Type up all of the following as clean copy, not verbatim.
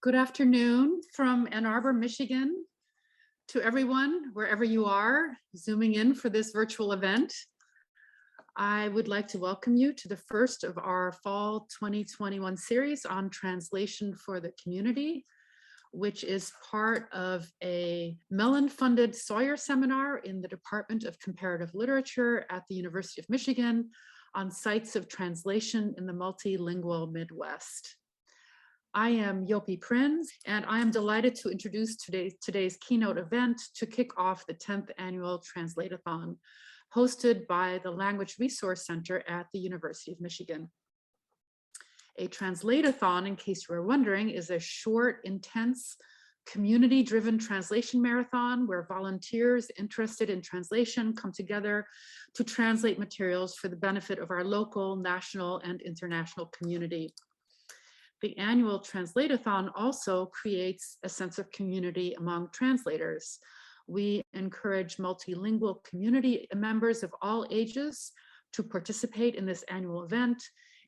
Good afternoon from Ann Arbor, Michigan, to everyone, wherever you are, zooming in for this virtual event. I would like to welcome you to the first of our fall 2021 series on translation for the community, which is part of a Mellon-funded Sawyer seminar in the Department of Comparative Literature at the University of Michigan on sites of translation in the multilingual Midwest. I am Jopi Prins, and I am delighted to introduce today's keynote event to kick off the 10th annual Translate-a-thon, hosted by the Language Resource Center at the University of Michigan. A Translate-a-thon, in case you were wondering, is a short, intense, community-driven translation marathon where volunteers interested in translation come together to translate materials for the benefit of our local, national, and international community. The annual Translate-a-thon also creates a sense of community among translators. We encourage multilingual community members of all ages to participate in this annual event,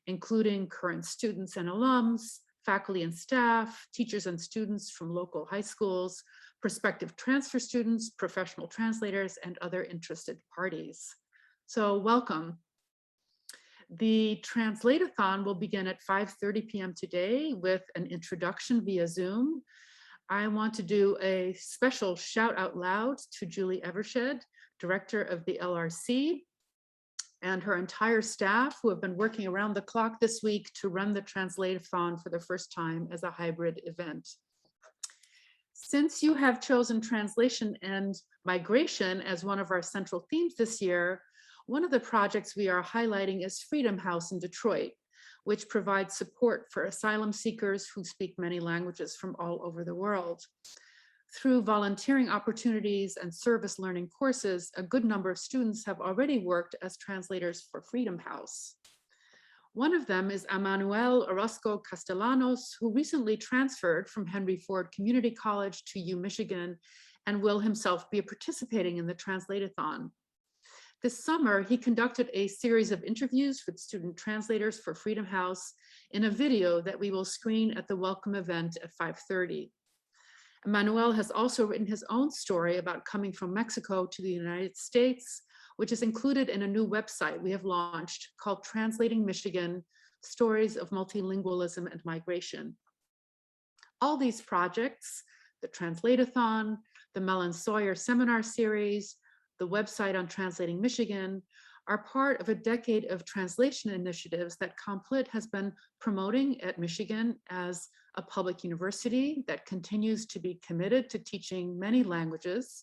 including current students and alums, faculty and staff, teachers and students from local high schools, prospective transfer students, professional translators, and other interested parties. So welcome. The Translate-a-thon will begin at 5:30 p.m. today with an introduction via Zoom. I want to do a special shout out loud to Julie Evershed, director of the LRC, and her entire staff who have been working around the clock this week to run the Translate-a-thon for the first time as a hybrid event. Since you have chosen translation and migration as one of our central themes this year, one of the projects we are highlighting is Freedom House in Detroit, which provides support for asylum seekers who speak many languages from all over the world. Through volunteering opportunities and service learning courses, a good number of students have already worked as translators for Freedom House. One of them is Emmanuel Orozco Castellanos, who recently transferred from Henry Ford Community College to UMichigan and will himself be participating in the Translate-a-thon. This summer, he conducted a series of interviews with student translators for Freedom House in a video that we will screen at the welcome event at 5:30. Emmanuel has also written his own story about coming from Mexico to the United States, which is included in a new website we have launched called Translating Michigan: Stories of Multilingualism and Migration. All these projects, the Translate-a-thon, the Mellon-Sawyer Seminar Series, the website on Translating Michigan, are part of a decade of translation initiatives that COMPLIT has been promoting at Michigan as a public university that continues to be committed to teaching many languages,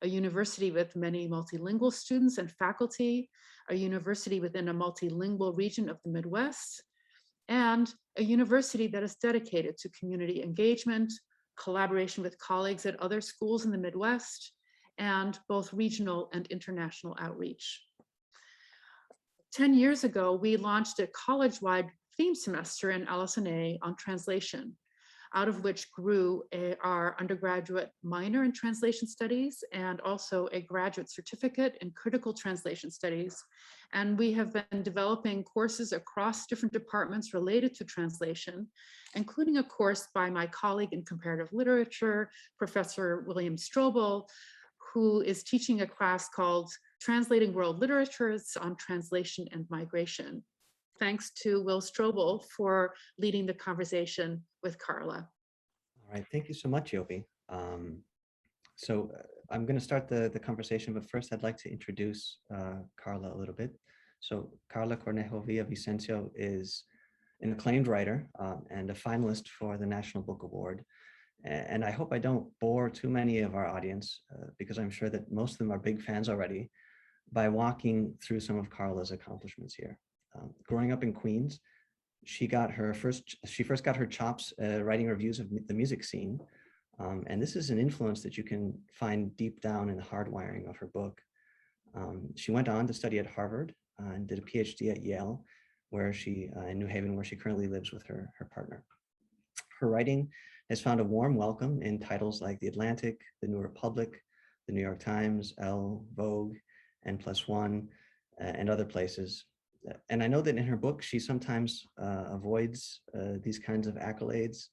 a university with many multilingual students and faculty, a university within a multilingual region of the Midwest, and a university that is dedicated to community engagement, collaboration with colleagues at other schools in the Midwest, and both regional and international outreach. 10 years ago, we launched a college-wide theme semester in LS&A on translation, out of which grew our undergraduate minor in translation studies and also a graduate certificate in critical translation studies. And we have been developing courses across different departments related to translation, including a course by my colleague in comparative literature, Professor William Stroebel, who is teaching a class called Translating World Literatures on Translation and Migration. Thanks to Will Stroebel for leading the conversation with Karla. All right, thank you so much, Jopi. I'm going to start the conversation, but first I'd like to introduce Karla a little bit. So Karla Cornejo Villavicencio is an acclaimed writer and a finalist for the National Book Award. And I hope I don't bore too many of our audience, because I'm sure that most of them are big fans already, by walking through some of Karla's accomplishments here. Growing up in Queens, she first got her chops writing reviews of the music scene. And this is an influence that you can find deep down in the hardwiring of her book. She went on to study at Harvard and did a PhD at Yale, where in New Haven, where she currently lives with her partner. Her writing has found a warm welcome in titles like The Atlantic, The New Republic, The New York Times, Elle, Vogue, N+1, and other places. And I know that in her book, she sometimes avoids these kinds of accolades.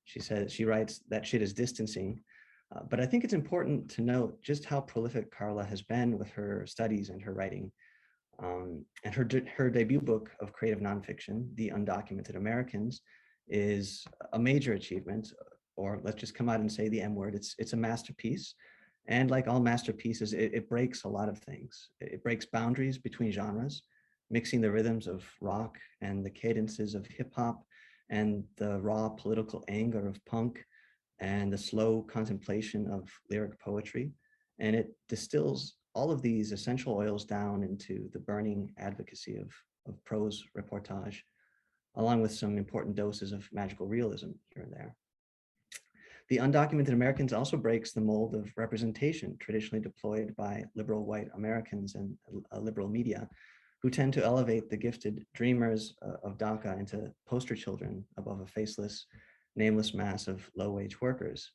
She writes, "That shit is distancing." But I think it's important to note just how prolific Karla has been with her studies and her writing. And her debut book of creative nonfiction, The Undocumented Americans, is a major achievement, or let's just come out and say the M word. It's a masterpiece. And like all masterpieces, it breaks a lot of things. It breaks boundaries between genres, mixing the rhythms of rock and the cadences of hip hop and the raw political anger of punk and the slow contemplation of lyric poetry. And it distills all of these essential oils down into the burning advocacy of prose reportage, along with some important doses of magical realism here and there. The Undocumented Americans also breaks the mold of representation traditionally deployed by liberal white Americans and liberal media, who tend to elevate the gifted dreamers of DACA into poster children above a faceless, nameless mass of low-wage workers.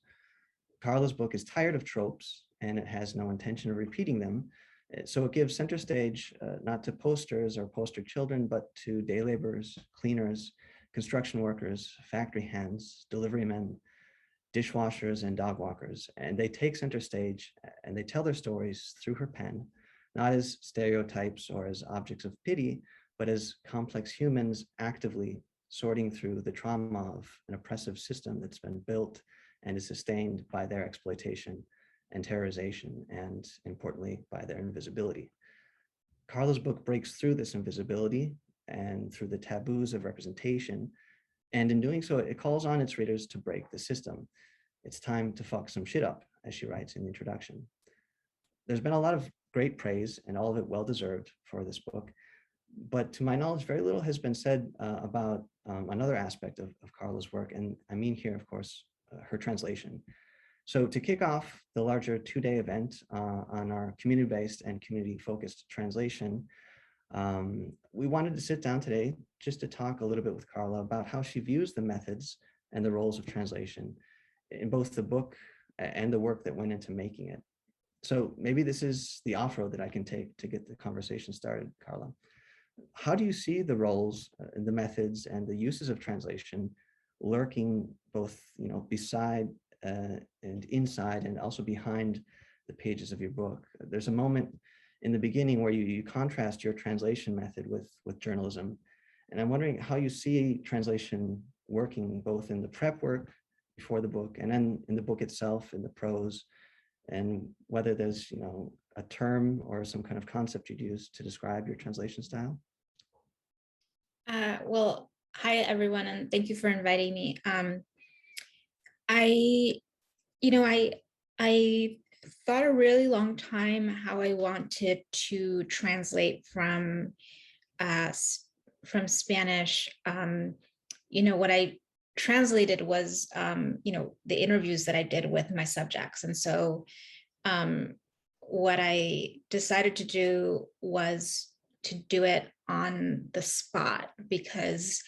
Karla's book is tired of tropes, and it has no intention of repeating them. So it gives center stage not to posters or poster children, but to day laborers, cleaners, construction workers, factory hands, deliverymen, dishwashers, and dog walkers. And they take center stage and they tell their stories through her pen, not as stereotypes or as objects of pity, but as complex humans actively sorting through the trauma of an oppressive system that's been built and is sustained by their exploitation and terrorization, and importantly, by their invisibility. Karla's book breaks through this invisibility and through the taboos of representation. And in doing so, it calls on its readers to break the system. It's time to fuck some shit up, as she writes in the introduction. There's been a lot of great praise, and all of it well-deserved, for this book. But to my knowledge, very little has been said about another aspect of Karla's work. And I mean here, of course, her translation. So to kick off the larger two-day event on our community-based and community-focused translation, we wanted to sit down today just to talk a little bit with Karla about how she views the methods and the roles of translation in both the book and the work that went into making it. So maybe this is the off-road that I can take to get the conversation started, Karla. How do you see the roles, the methods, and the uses of translation lurking both, beside and inside, and also behind the pages of your book? There's a moment in the beginning where you contrast your translation method with journalism, and I'm wondering how you see translation working both in the prep work before the book and then in the book itself, in the prose, and whether there's a term or some kind of concept you'd use to describe your translation style. Well, hi everyone, and thank you for inviting me. I thought a really long time how I wanted to translate from Spanish. What I translated was the interviews that I did with my subjects, and so what I decided to do was to do it on the spot, because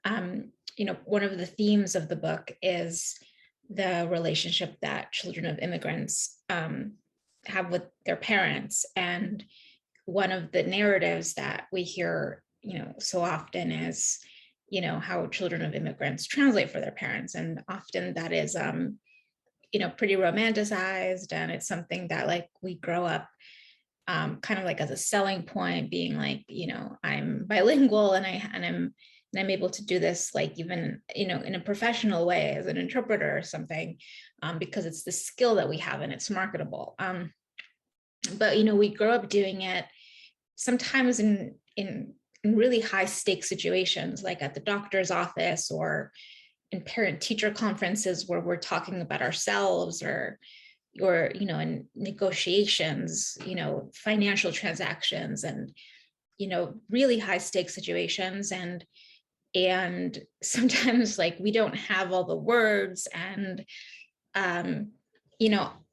one of the themes of the book is the relationship that children of immigrants have with their parents. And one of the narratives that we hear, so often is, how children of immigrants translate for their parents. And often that is, pretty romanticized. And it's something that like we grow up kind of like as a selling point, being like, I'm bilingual and I'm able to do this, like even, in a professional way as an interpreter or something, because it's the skill that we have and it's marketable. But, we grow up doing it sometimes in really high stakes situations, like at the doctor's office or in parent teacher conferences where we're talking about ourselves, or in negotiations, financial transactions, and, really high stakes situations. And sometimes like we don't have all the words. And,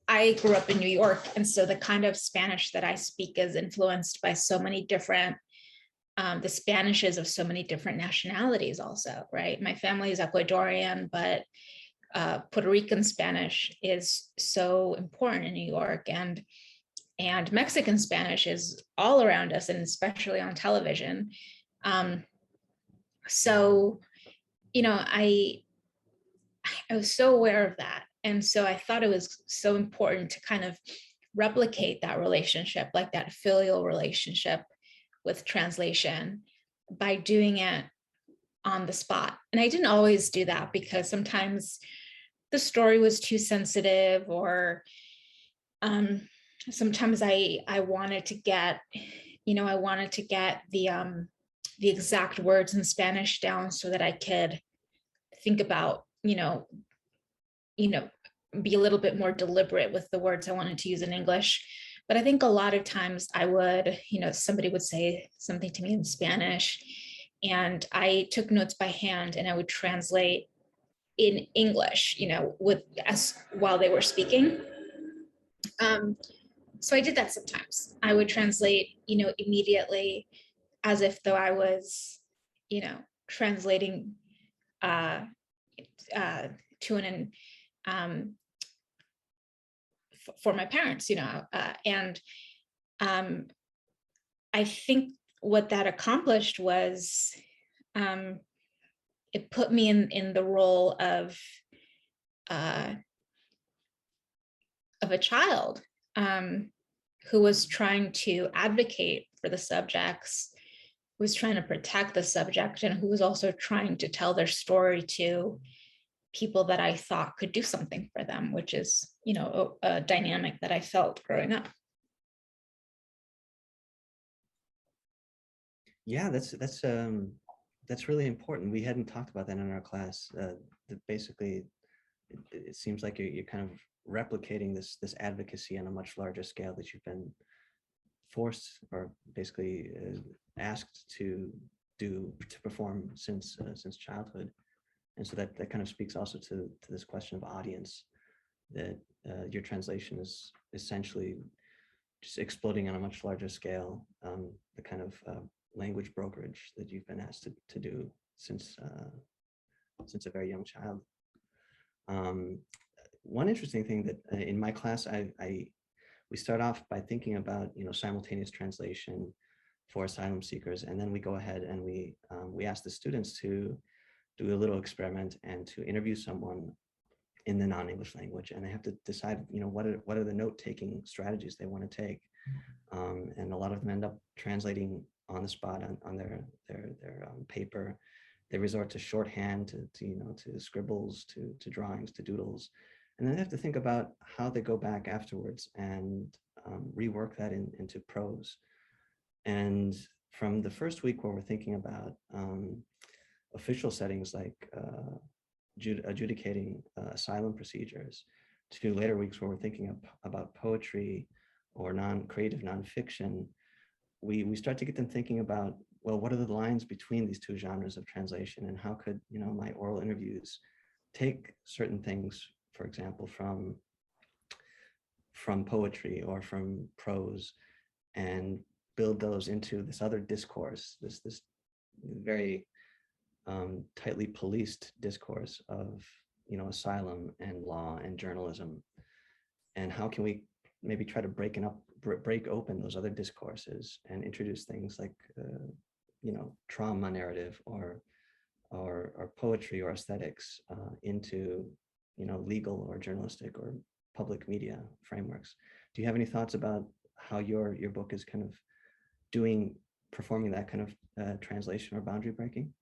I grew up in New York. And so the kind of Spanish that I speak is influenced by so many different, the Spanishes of so many different nationalities also, right? My family is Ecuadorian, but Puerto Rican Spanish is so important in New York, and Mexican Spanish is all around us, and especially on television. So, I I was so aware of that. And so I thought it was so important to kind of replicate that relationship, like that filial relationship with translation, by doing it on the spot. And I didn't always do that because sometimes the story was too sensitive, or sometimes I wanted to get, I wanted to get the exact words in Spanish down so that I could think about, be a little bit more deliberate with the words I wanted to use in English. But I think a lot of times I would, somebody would say something to me in Spanish, and I took notes by hand and I would translate in English, while they were speaking. So I did that sometimes. I would translate, immediately, as if though I was, translating to an for my parents, and I think what that accomplished was it put me in the role of a child who was trying to advocate for the subjects, was trying to protect the subject, and who was also trying to tell their story to people that I thought could do something for them, which is, a dynamic that I felt growing up. Yeah, that's really important. We hadn't talked about that in our class. Basically, it seems like you're kind of replicating this advocacy on a much larger scale that you've been forced, or basically asked to perform since childhood. And so that kind of speaks also to this question of audience, that your translation is essentially just exploding on a much larger scale, the kind of language brokerage that you've been asked to do since a very young child. One interesting thing that in my class, we start off by thinking about simultaneous translation for asylum seekers, and then we go ahead and we ask the students to do a little experiment and to interview someone in the non-English language, and they have to decide what are the note-taking strategies they want to take, and a lot of them end up translating on the spot on their paper. They resort to shorthand, to scribbles, to drawings, to doodles, and then they have to think about how they go back afterwards and rework that into prose. And from the first week where we're thinking about official settings like adjudicating asylum procedures, to later weeks where we're thinking about poetry or creative nonfiction, we start to get them thinking about, well, what are the lines between these two genres of translation, and how could my oral interviews take certain things, for example, from poetry or from prose, and build those into this other discourse, this very tightly policed discourse of asylum and law and journalism. And how can we maybe try to break open those other discourses and introduce things like trauma narrative or poetry or aesthetics into legal or journalistic or public media frameworks. Do you have any thoughts about how your book is kind of performing that kind of translation or boundary breaking?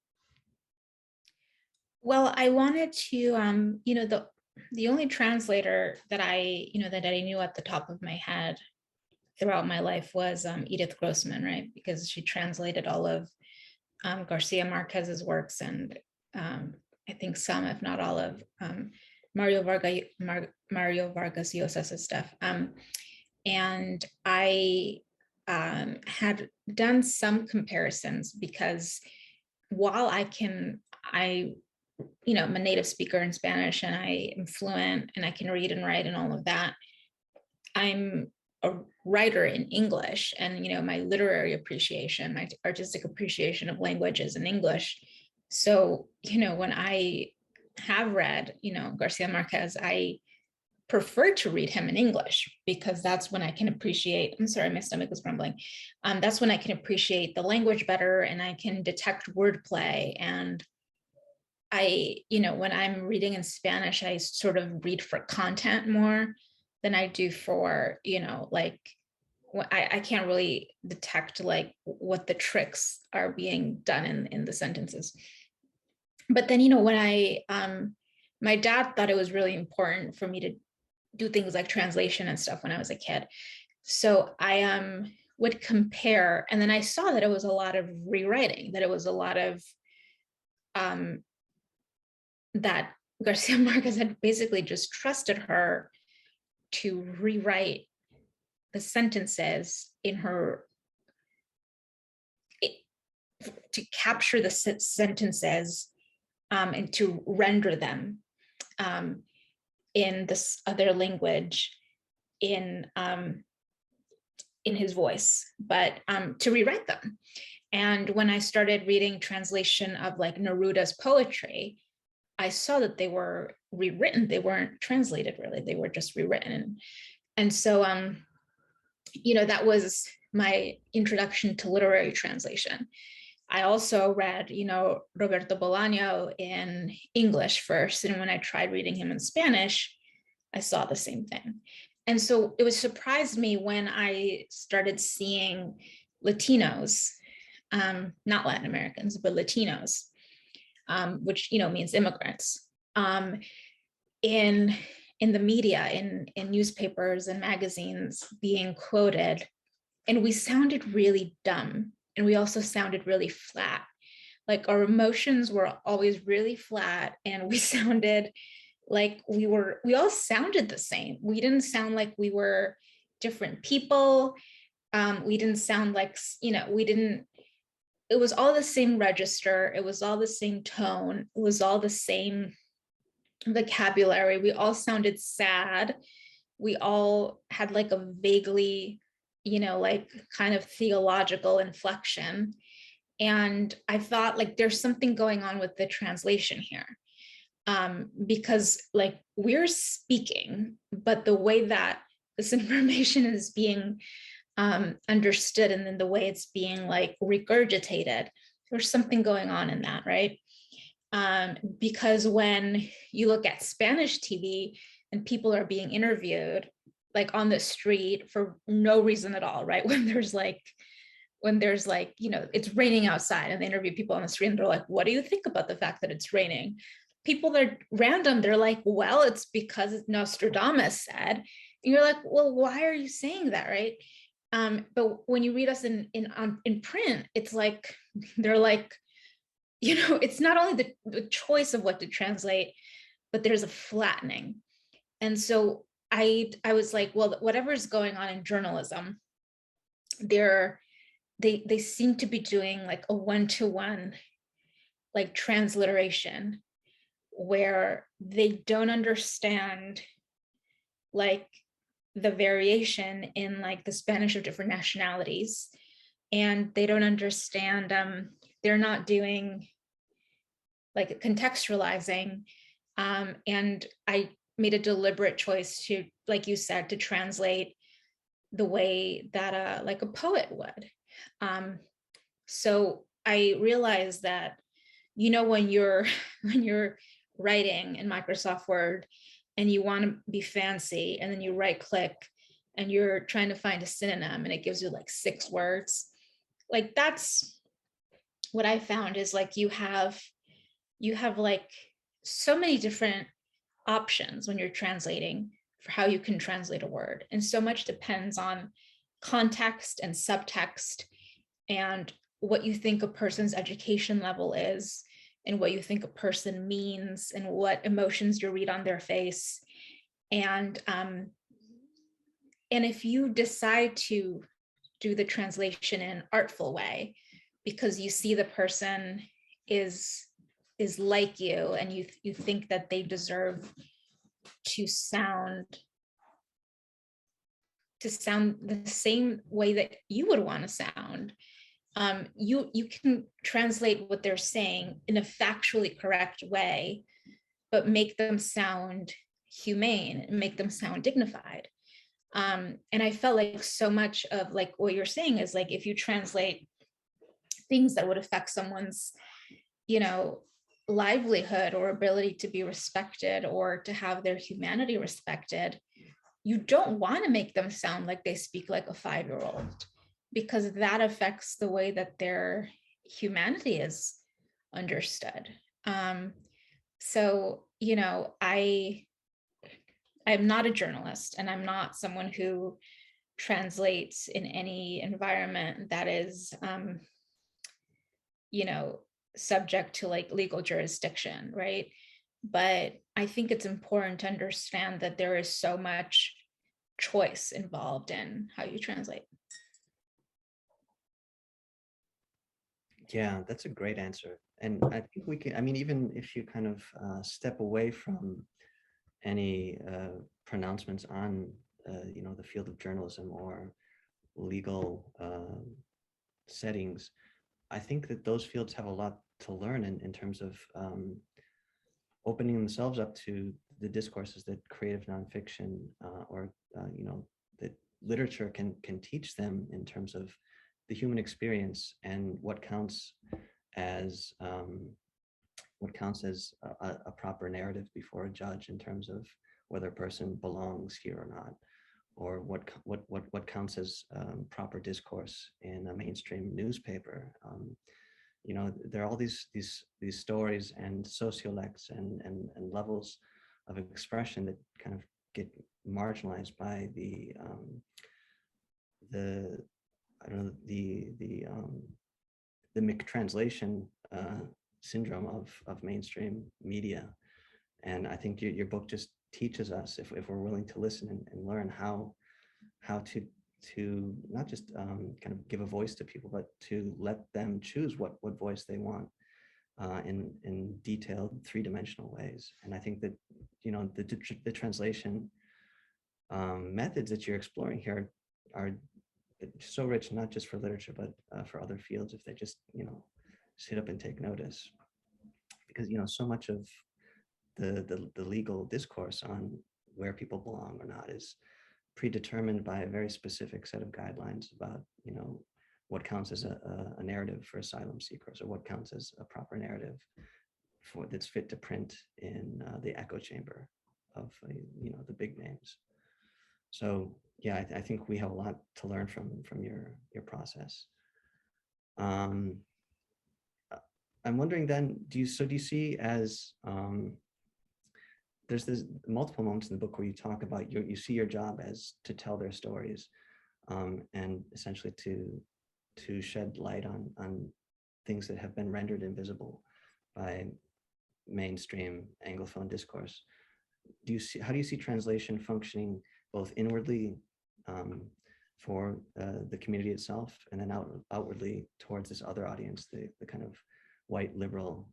Well, I wanted to, the only translator that I knew at the top of my head throughout my life was Edith Grossman, right? Because she translated all of Garcia Marquez's works, and I think some, if not all, of Mario Vargas Llosa's stuff. And I had done some comparisons, because while I'm a native speaker in Spanish, and I am fluent, and I can read and write and all of that, I'm a writer in English, and my literary appreciation, my artistic appreciation of language is in English. So when I have read Garcia Marquez, I prefer to read him in English, because that's when I can appreciate, I'm sorry, my stomach was grumbling. That's when I can appreciate the language better, and I can detect wordplay and when I'm reading in Spanish, I sort of read for content more than I do for, like, I can't really detect like what the tricks are being done in the sentences. But then, when my dad thought it was really important for me to do things like translation and stuff when I was a kid. So I would compare, and then I saw that it was a lot of rewriting, that it was a lot of that Garcia Marquez had basically just trusted her to rewrite the sentences in her, to capture the sentences and to render them in this other language in his voice, but to rewrite them. And when I started reading translation of like Neruda's poetry, I saw that they were rewritten. They weren't translated really, they were just rewritten. And so, that was my introduction to literary translation. I also read, Roberto Bolaño in English first. And when I tried reading him in Spanish, I saw the same thing. And so it was surprised me when I started seeing Latinos, not Latin Americans, but Latinos, which, means immigrants, in the media, in newspapers and magazines being quoted. And we sounded really dumb. And we also sounded really flat. Like our emotions were always really flat, and we sounded like we all sounded the same. We didn't sound like we were different people. We didn't sound like, it was all the same register. It was all the same tone. It was all the same vocabulary. We all sounded sad. We all had like a vaguely, like kind of theological inflection. And I thought like there's something going on with the translation here. Because like we're speaking, but the way that this information is being understood, and then the way it's being like regurgitated, there's something going on in that, right? Because when you look at Spanish TV and people are being interviewed like on the street for no reason at all, right? When there's like, it's raining outside and they interview people on the street and they're like, what do you think about the fact that it's raining? People that are random, they're like, well, it's because Nostradamus said. And you're like, well, why are you saying that, right? But when you read us in print, it's like, they're like, it's not only the choice of what to translate, but there's a flattening. And so I was like, well, whatever's going on in journalism, they seem to be doing like a one-to-one like transliteration, where they don't understand like the variation in like the Spanish of different nationalities, and they don't understand, they're not doing like contextualizing. And I made a deliberate choice to, like you said, to translate the way that like a poet would. So I realized that, when you're writing in Microsoft Word and you want to be fancy, and then you right click and you're trying to find a synonym and it gives you like 6 words, like that's what I found is like you have like so many different options when you're translating for how you can translate a word, and so much depends on context and subtext and what you think a person's education level is, and what you think a person means, and what emotions you read on their face. And if you decide to do the translation in an artful way, because you see the person is like you, and you think that they deserve to sound the same way that you would want to sound, you can translate what they're saying in a factually correct way, but make them sound humane and make them sound dignified. And I felt like so much of like what you're saying is like, if you translate things that would affect someone's, livelihood or ability to be respected or to have their humanity respected, you don't want to make them sound like they speak like a 5-year-old, because that affects the way that their humanity is understood. So, you know, I'm not a journalist, and I'm not someone who translates in any environment that is, you know, subject to like legal jurisdiction, right? But I think it's important to understand that there is so much choice involved in how you translate. Yeah, that's a great answer. And I think we can, I mean, even if you kind of step away from any pronouncements on, you know, the field of journalism or legal settings, I think that those fields have a lot to learn in terms of opening themselves up to the discourses that creative nonfiction or, you know, that literature can teach them in terms of the human experience and what counts as a proper narrative before a judge in terms of whether a person belongs here or not, or what counts as proper discourse in a mainstream newspaper. You know, there are all these stories and sociolects and levels of expression that kind of get marginalized by the I don't know, the McTranslation syndrome of mainstream media. And I think your book just teaches us, if we're willing to listen and learn how to not just kind of give a voice to people, but to let them choose what voice they want in detailed 3-dimensional ways. And I think that, you know, the translation methods that you're exploring here are so rich, not just for literature, but for other fields, if they just, you know, sit up and take notice. Because, you know, so much of the legal discourse on where people belong or not is predetermined by a very specific set of guidelines about, you know, what counts as a narrative for asylum seekers, or what counts as a proper narrative for that's fit to print in the echo chamber of, you know, the big names. So yeah, I think we have a lot to learn from your process. I'm wondering then, do you see as there's multiple moments in the book where you talk about you see your job as to tell their stories, and essentially to shed light on things that have been rendered invisible by mainstream Anglophone discourse. How do you see translation functioning both inwardly for the community itself, and then outwardly towards this other audience, the kind of white liberal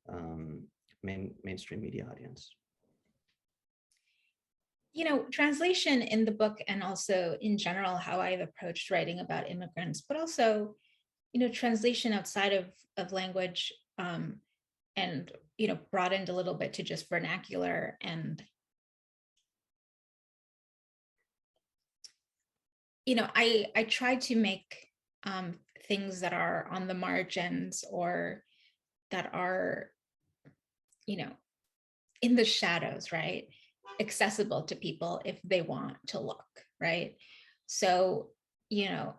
mainstream media audience? You know, translation in the book, and also in general, how I've approached writing about immigrants, but also, you know, translation outside of language, and, you know, broadened a little bit to just vernacular. And, you know, I try to make things that are on the margins, or that are, you know, in the shadows, right, accessible to people if they want to look, right? So, you know,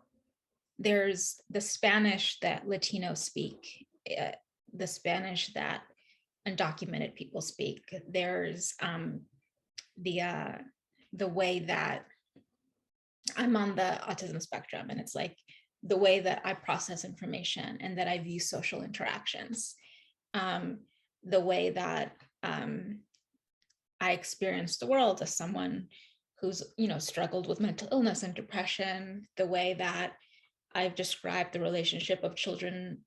there's the Spanish that Latinos speak, the Spanish that undocumented people speak. There's the way that I'm on the autism spectrum, and it's like the way that I process information and that I view social interactions, the way that I experience the world as someone who's, you know, struggled with mental illness and depression, the way that I've described the relationship of children,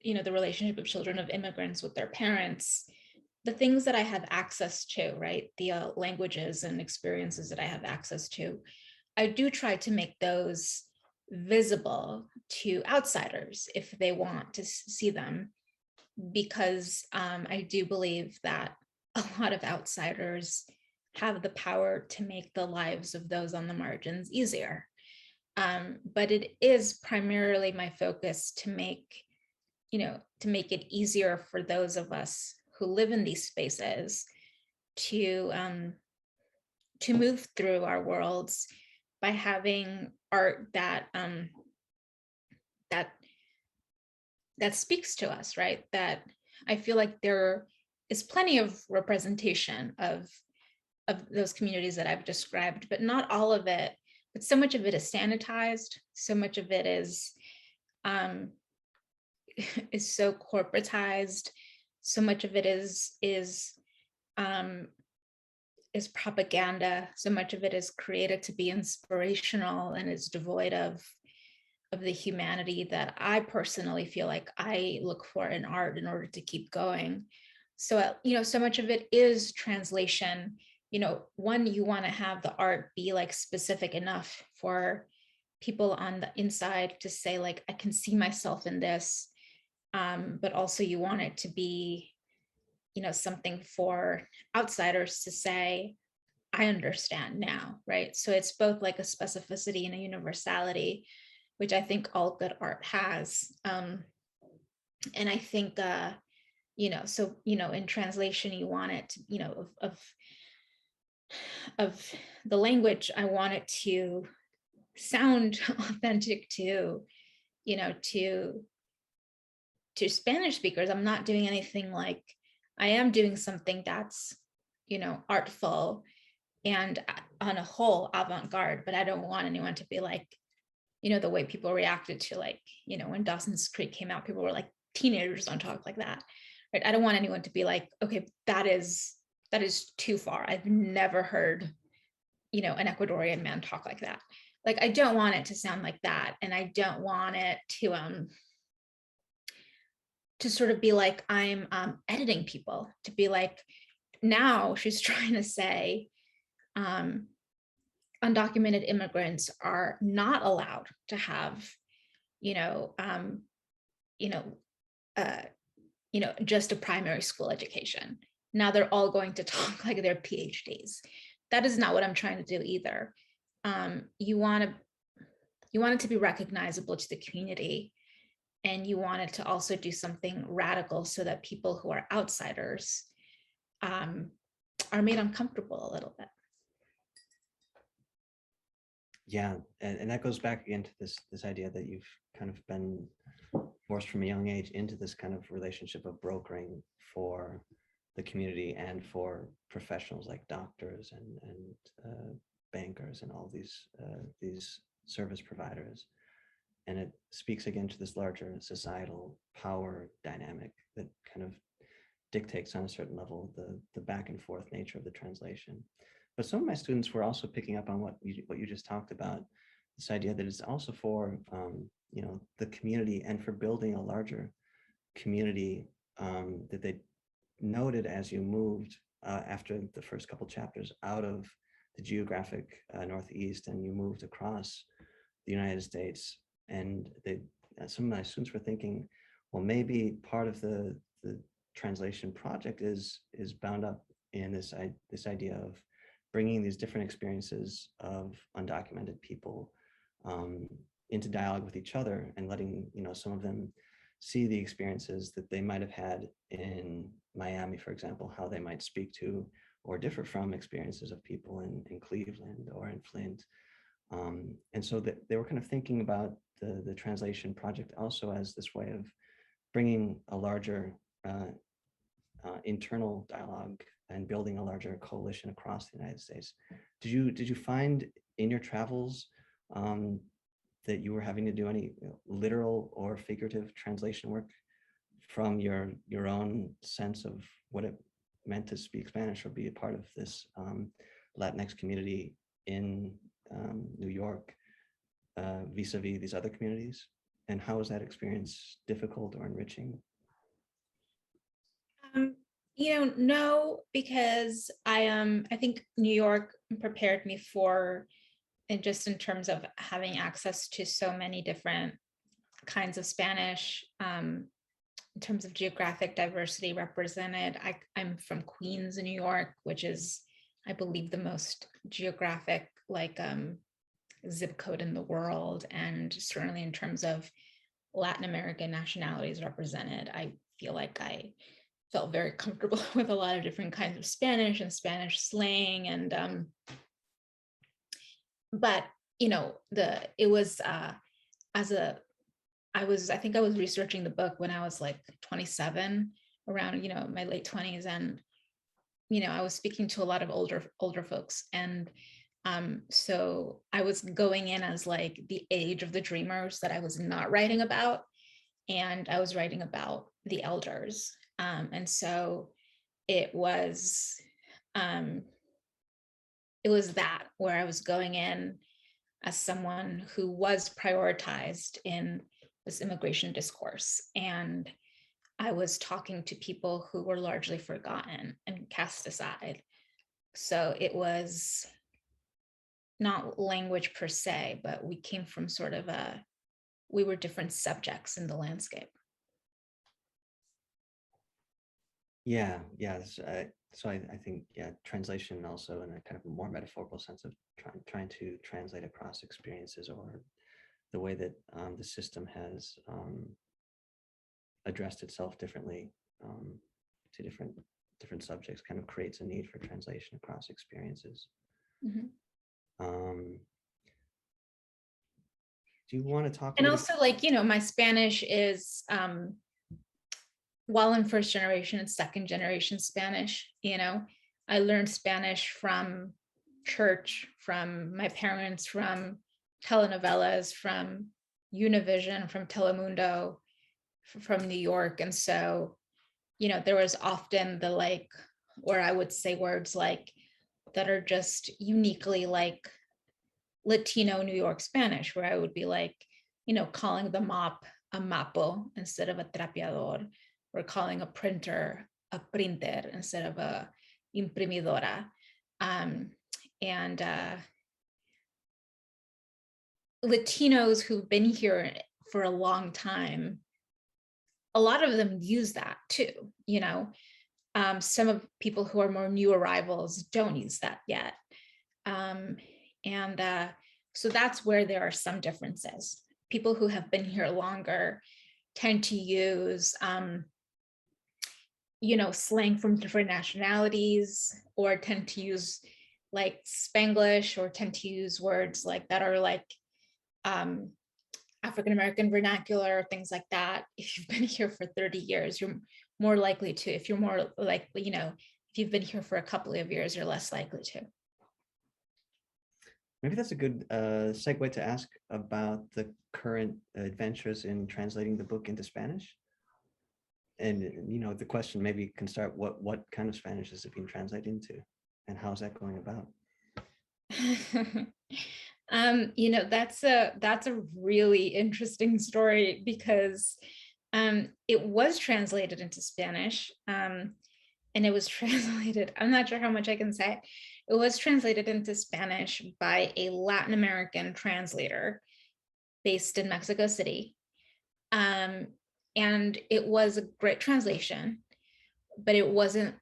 you know, the relationship of children of immigrants with their parents, the things that I have access to, right? The languages and experiences that I have access to. I do try to make those visible to outsiders if they want to see them, because I do believe that a lot of outsiders have the power to make the lives of those on the margins easier. But it is primarily my focus to make, you know, to make it easier for those of us who live in these spaces to move through our worlds by having art that that speaks to us, right? That I feel like there is plenty of representation of those communities that I've described, but not all of it. But so much of it is sanitized. So much of it is so corporatized. So much of it is propaganda. So much of it is created to be inspirational and is devoid of the humanity that I personally feel like I look for in art in order to keep going. So, so much of it is translation. One, you want to have the art be like specific enough for people on the inside to say like, I can see myself in this, but also you want it to be, something for outsiders to say, I understand now, right? So it's both like a specificity and a universality, which I think all good art has. And I think, in translation, you want it to, of the language, I want it to sound authentic to Spanish speakers. I'm not doing anything like, I am doing something that's, artful and on a whole avant-garde, but I don't want anyone to be like, the way people reacted to like, when Dawson's Creek came out, people were like, teenagers don't talk like that, right? I don't want anyone to be like, okay, that is too far. I've never heard, an Ecuadorian man talk like that. Like, I don't want it to sound like that. And I don't want it to sort of be like, I'm editing people, to be like, now she's trying to say, undocumented immigrants are not allowed to have, just a primary school education. Now they're all going to talk like they're PhDs. That is not what I'm trying to do either. You want it to be recognizable to the community, and you want it to also do something radical so that people who are outsiders are made uncomfortable a little bit. Yeah, and that goes back again to this idea that you've kind of been forced from a young age into this kind of relationship of brokering for the community and for professionals like doctors and bankers and all these service providers. And it speaks again to this larger societal power dynamic that kind of dictates on a certain level the back and forth nature of the translation. But some of my students were also picking up on what you just talked about, this idea that it's also for the community and for building a larger community that they noted as you moved after the first couple chapters out of the geographic Northeast and you moved across the United States. And some of my students were thinking, well, maybe part of the translation project is bound up in this idea of bringing these different experiences of undocumented people into dialogue with each other and letting some of them see the experiences that they might have had in Miami, for example, how they might speak to or differ from experiences of people in Cleveland or in Flint. And so that they were kind of thinking about the translation project also as this way of bringing a larger internal dialogue and building a larger coalition across the United States. Did you find in your travels that you were having to do any literal or figurative translation work from your own sense of what it meant to speak Spanish or be a part of this Latinx community in New York vis-a-vis these other communities? And how was that experience difficult or enriching? No, because I think New York prepared me for, and just in terms of having access to so many different kinds of Spanish, in terms of geographic diversity represented. I'm from Queens, New York, which is, I believe, the most geographic zip code in the world. And certainly in terms of Latin American nationalities represented, I feel like I felt very comfortable with a lot of different kinds of Spanish and Spanish slang. And but you know, it was I think I was researching the book when I was like 27, around, you know, my late 20s, and you know, I was speaking to a lot of older folks, and so I was going in as like the age of the dreamers that I was not writing about, and I was writing about the elders, and so it was that where I was going in as someone who was prioritized in this immigration discourse, and I was talking to people who were largely forgotten and cast aside. So it was not language per se, but we came from sort of we were different subjects in the landscape. Yeah, yeah. So I think, yeah, translation also in a kind of more metaphorical sense of trying to translate across experiences, or the way that the system has addressed itself differently to different subjects, kind of creates a need for translation across experiences. Mhm. Do you want to talk? And also, like, you know, my Spanish is, while in first generation and second generation Spanish, you know, I learned Spanish from church, from my parents, from telenovelas, from Univision, from Telemundo, from New York. And so, you know, there was often the like, or I would say words like that are just uniquely like Latino New York Spanish, where I would be like, you know, calling the mop a mapo instead of a trapeador, or calling a printer a printer instead of a imprimidora. And Latinos who've been here for a long time, a lot of them use that too, you know. Some of people who are more new arrivals don't use that yet. So that's where there are some differences. People who have been here longer tend to use, you know, slang from different nationalities, or tend to use like Spanglish, or tend to use words like that are like African-American vernacular, things like that. If you've been here for 30 years, you're more likely to. If you're more like, you know, if you've been here for a couple of years, you're less likely to. Maybe that's a good segue to ask about the current adventures in translating the book into Spanish. And, you know, the question maybe can start, what kind of Spanish is it being translated into, and how's that going about? You know, that's a really interesting story, because it was translated into Spanish, and it was translated, I'm not sure how much I can say. It was translated into Spanish by a Latin American translator based in Mexico City. And it was a great translation, but it wasn't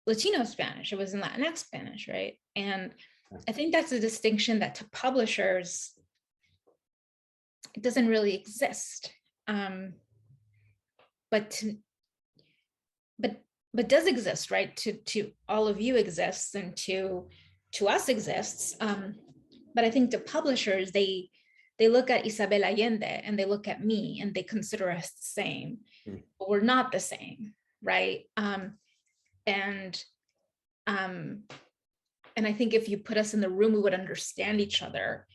Latino Spanish, it was in Latinx Spanish, right? And I think that's a distinction that to publishers, it doesn't really exist. But does exist, right? To all of you exists, and to us exists. But I think to publishers, they look at Isabel Allende and they look at me and they consider us the same, but we're not the same, right? And I think if you put us in the room, we would understand each other,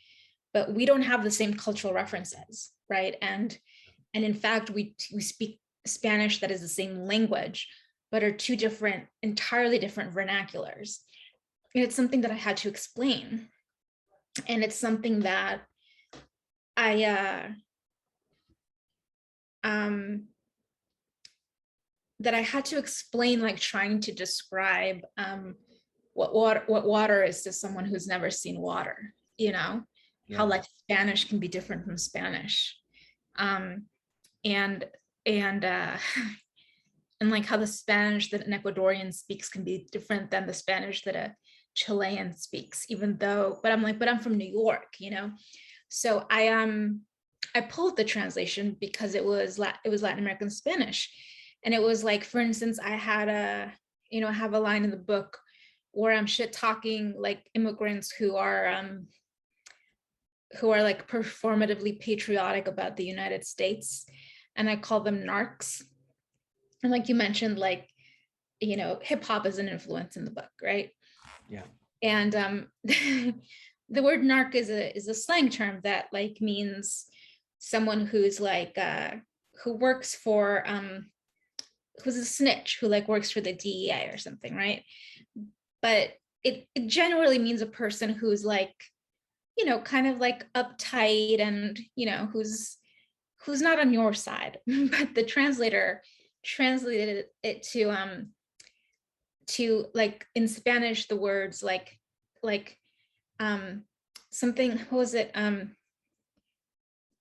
but we don't have the same cultural references, right? And in fact, we speak Spanish that is the same language, but are two different, entirely different vernaculars. And it's something that I had to explain. And it's something that I had to explain, like trying to describe what water is to someone who's never seen water, you know, how like Spanish can be different from Spanish. And like how the Spanish that an Ecuadorian speaks can be different than the Spanish that a Chilean speaks, even though, but I'm from New York, you know? So I pulled the translation because it was Latin American Spanish. And it was like, for instance, I had I have a line in the book where I'm shit talking like immigrants who are like performatively patriotic about the United States, and I call them narcs. And like you mentioned, like, hip hop is an influence in the book, right? Yeah. And the word narc is a slang term that like means someone who's like who works for who's a snitch, who like works for the DEA or something, right? But it generally means a person who's like, kind of like uptight and, who's not on your side. But the translator translated it to like in Spanish, the words like something, what was it?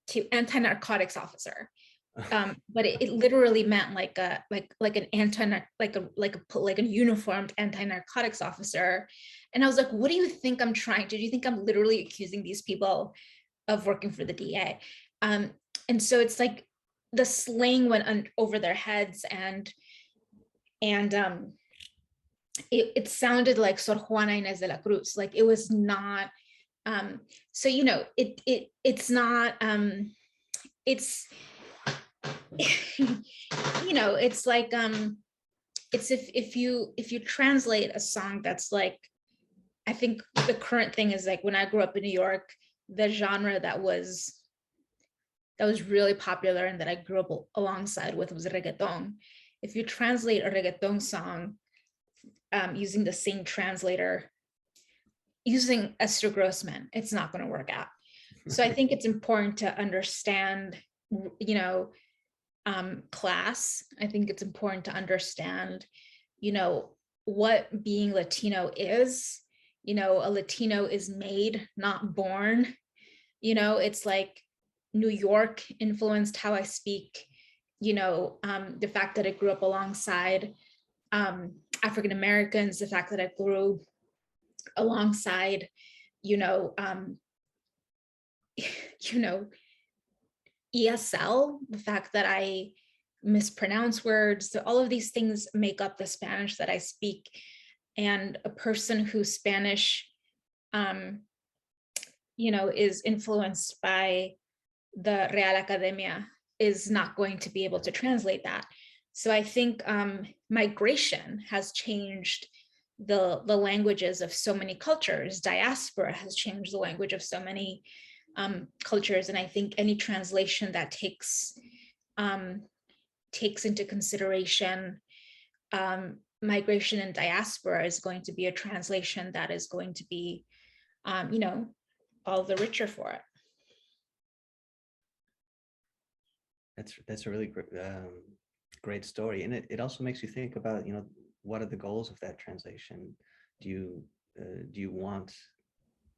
To anti-narcotics officer. But it literally meant like an like a uniformed anti-narcotics officer. And I was like, what do you think I'm trying to do? You think I'm literally accusing these people of working for the DA? And so it's like the slang went over their heads, and it sounded like Sor Juana Inés de la Cruz. Like it was not. So it's not. It's it's like it's if you translate a song that's like, I think the current thing is like when I grew up in New York, the genre that was really popular and that I grew up alongside with was reggaeton. If you translate a reggaeton song using the same translator, using Esther Grossman, it's not going to work out. So I think it's important to understand, class. I think it's important to understand, what being Latino is. A Latino is made, not born. It's like New York influenced how I speak. The fact that I grew up alongside African Americans, the fact that I grew alongside, ESL, the fact that I mispronounce words. So all of these things make up the Spanish that I speak. And a person whose Spanish, is influenced by the Real Academia is not going to be able to translate that. So I think migration has changed the languages of so many cultures. Diaspora has changed the language of so many cultures. And I think any translation that takes into consideration migration and diaspora is going to be a translation that is going to be, all the richer for it. That's a really great story, and it also makes you think about, what are the goals of that translation? Do you want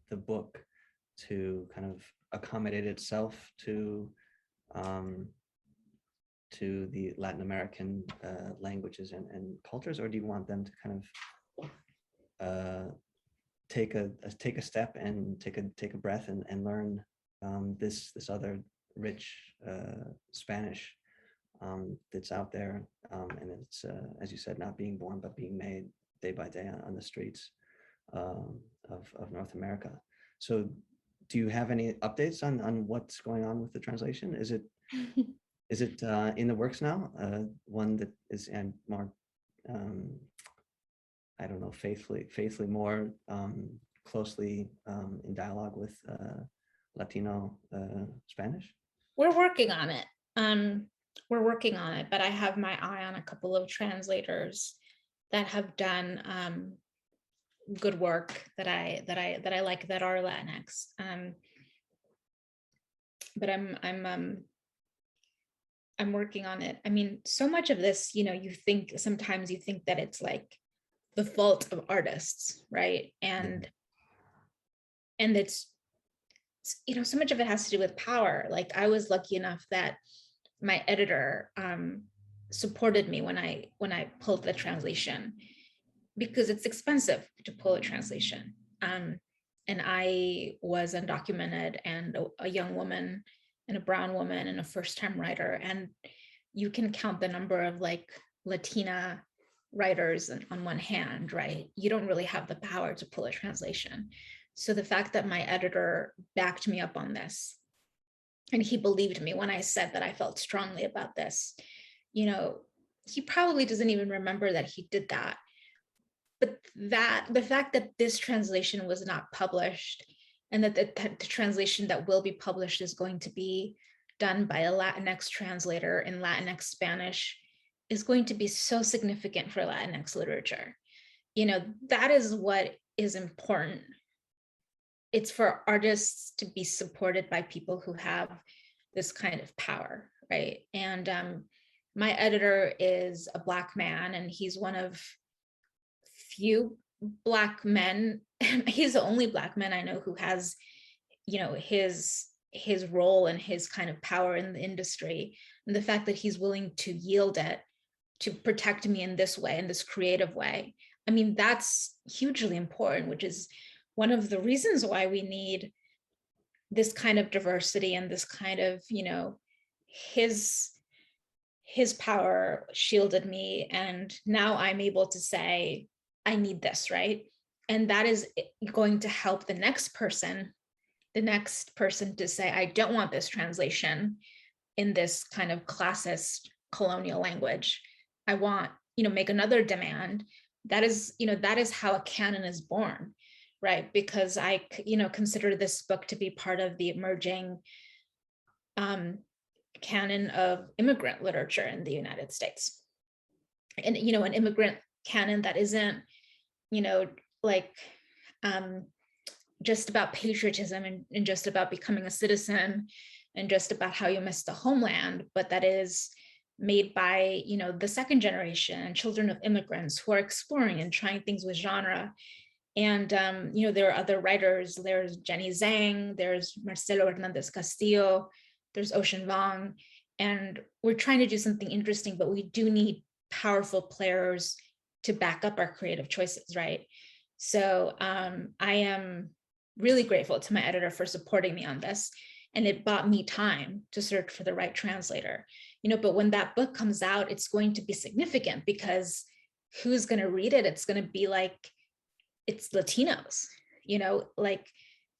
the book to kind of accommodate itself to the Latin American languages and cultures, or do you want them to kind of take a step and take a breath and learn this other rich Spanish that's out there, and it's as you said, not being born but being made day by day on the streets of North America. So do you have any updates on what's going on with the translation? Is it in the works now? One that is and more I don't know, faithfully more closely in dialogue with Latino Spanish? We're working on it. But I have my eye on a couple of translators that have done good work that I like, that are Latinx. But I'm working on it. I mean, so much of this, sometimes you think that it's like the fault of artists, right? And it's so much of it has to do with power. Like I was lucky enough that my editor supported me when I pulled the translation, because it's expensive to pull a translation. And I was undocumented and a young woman and a brown woman and a first-time writer. And you can count the number of like Latina writers on one hand, right? You don't really have the power to pull a translation. So the fact that my editor backed me up on this, and he believed me when I said that I felt strongly about this, you know, he probably doesn't even remember that he did that. But that the fact that this translation was not published, and that the translation that will be published is going to be done by a Latinx translator in Latinx Spanish, is going to be so significant for Latinx literature. You know, that is what is important. It's for artists to be supported by people who have this kind of power, right? And my editor is a Black man, and he's one of few Black men. He's the only Black man I know who has, you know, his role and his kind of power in the industry. And the fact that he's willing to yield it to protect me in this way, in this creative way, I mean, that's hugely important, which is one of the reasons why we need this kind of diversity and this kind of, you know, his power shielded me. And now I'm able to say, I need this, right? And that is going to help the next person to say, I don't want this translation in this kind of classist colonial language. I want, you know, make another demand. That is, you know, that is how a canon is born, right? Because I, you know, consider this book to be part of the emerging canon of immigrant literature in the United States. And, you know, an immigrant canon that isn't, you know, like just about patriotism and just about becoming a citizen and just about how you miss the homeland, but that is made by, you know, the second generation and children of immigrants who are exploring and trying things with genre. And, you know, there are other writers. There's Jenny Zhang, there's Marcelo Hernandez Castillo, there's Ocean Vuong. And we're trying to do something interesting, but we do need powerful players to back up our creative choices, right? So I am really grateful to my editor for supporting me on this. And it bought me time to search for the right translator. You know, but when that book comes out, it's going to be significant because who's going to read it? It's going to be like, it's Latinos, you know, like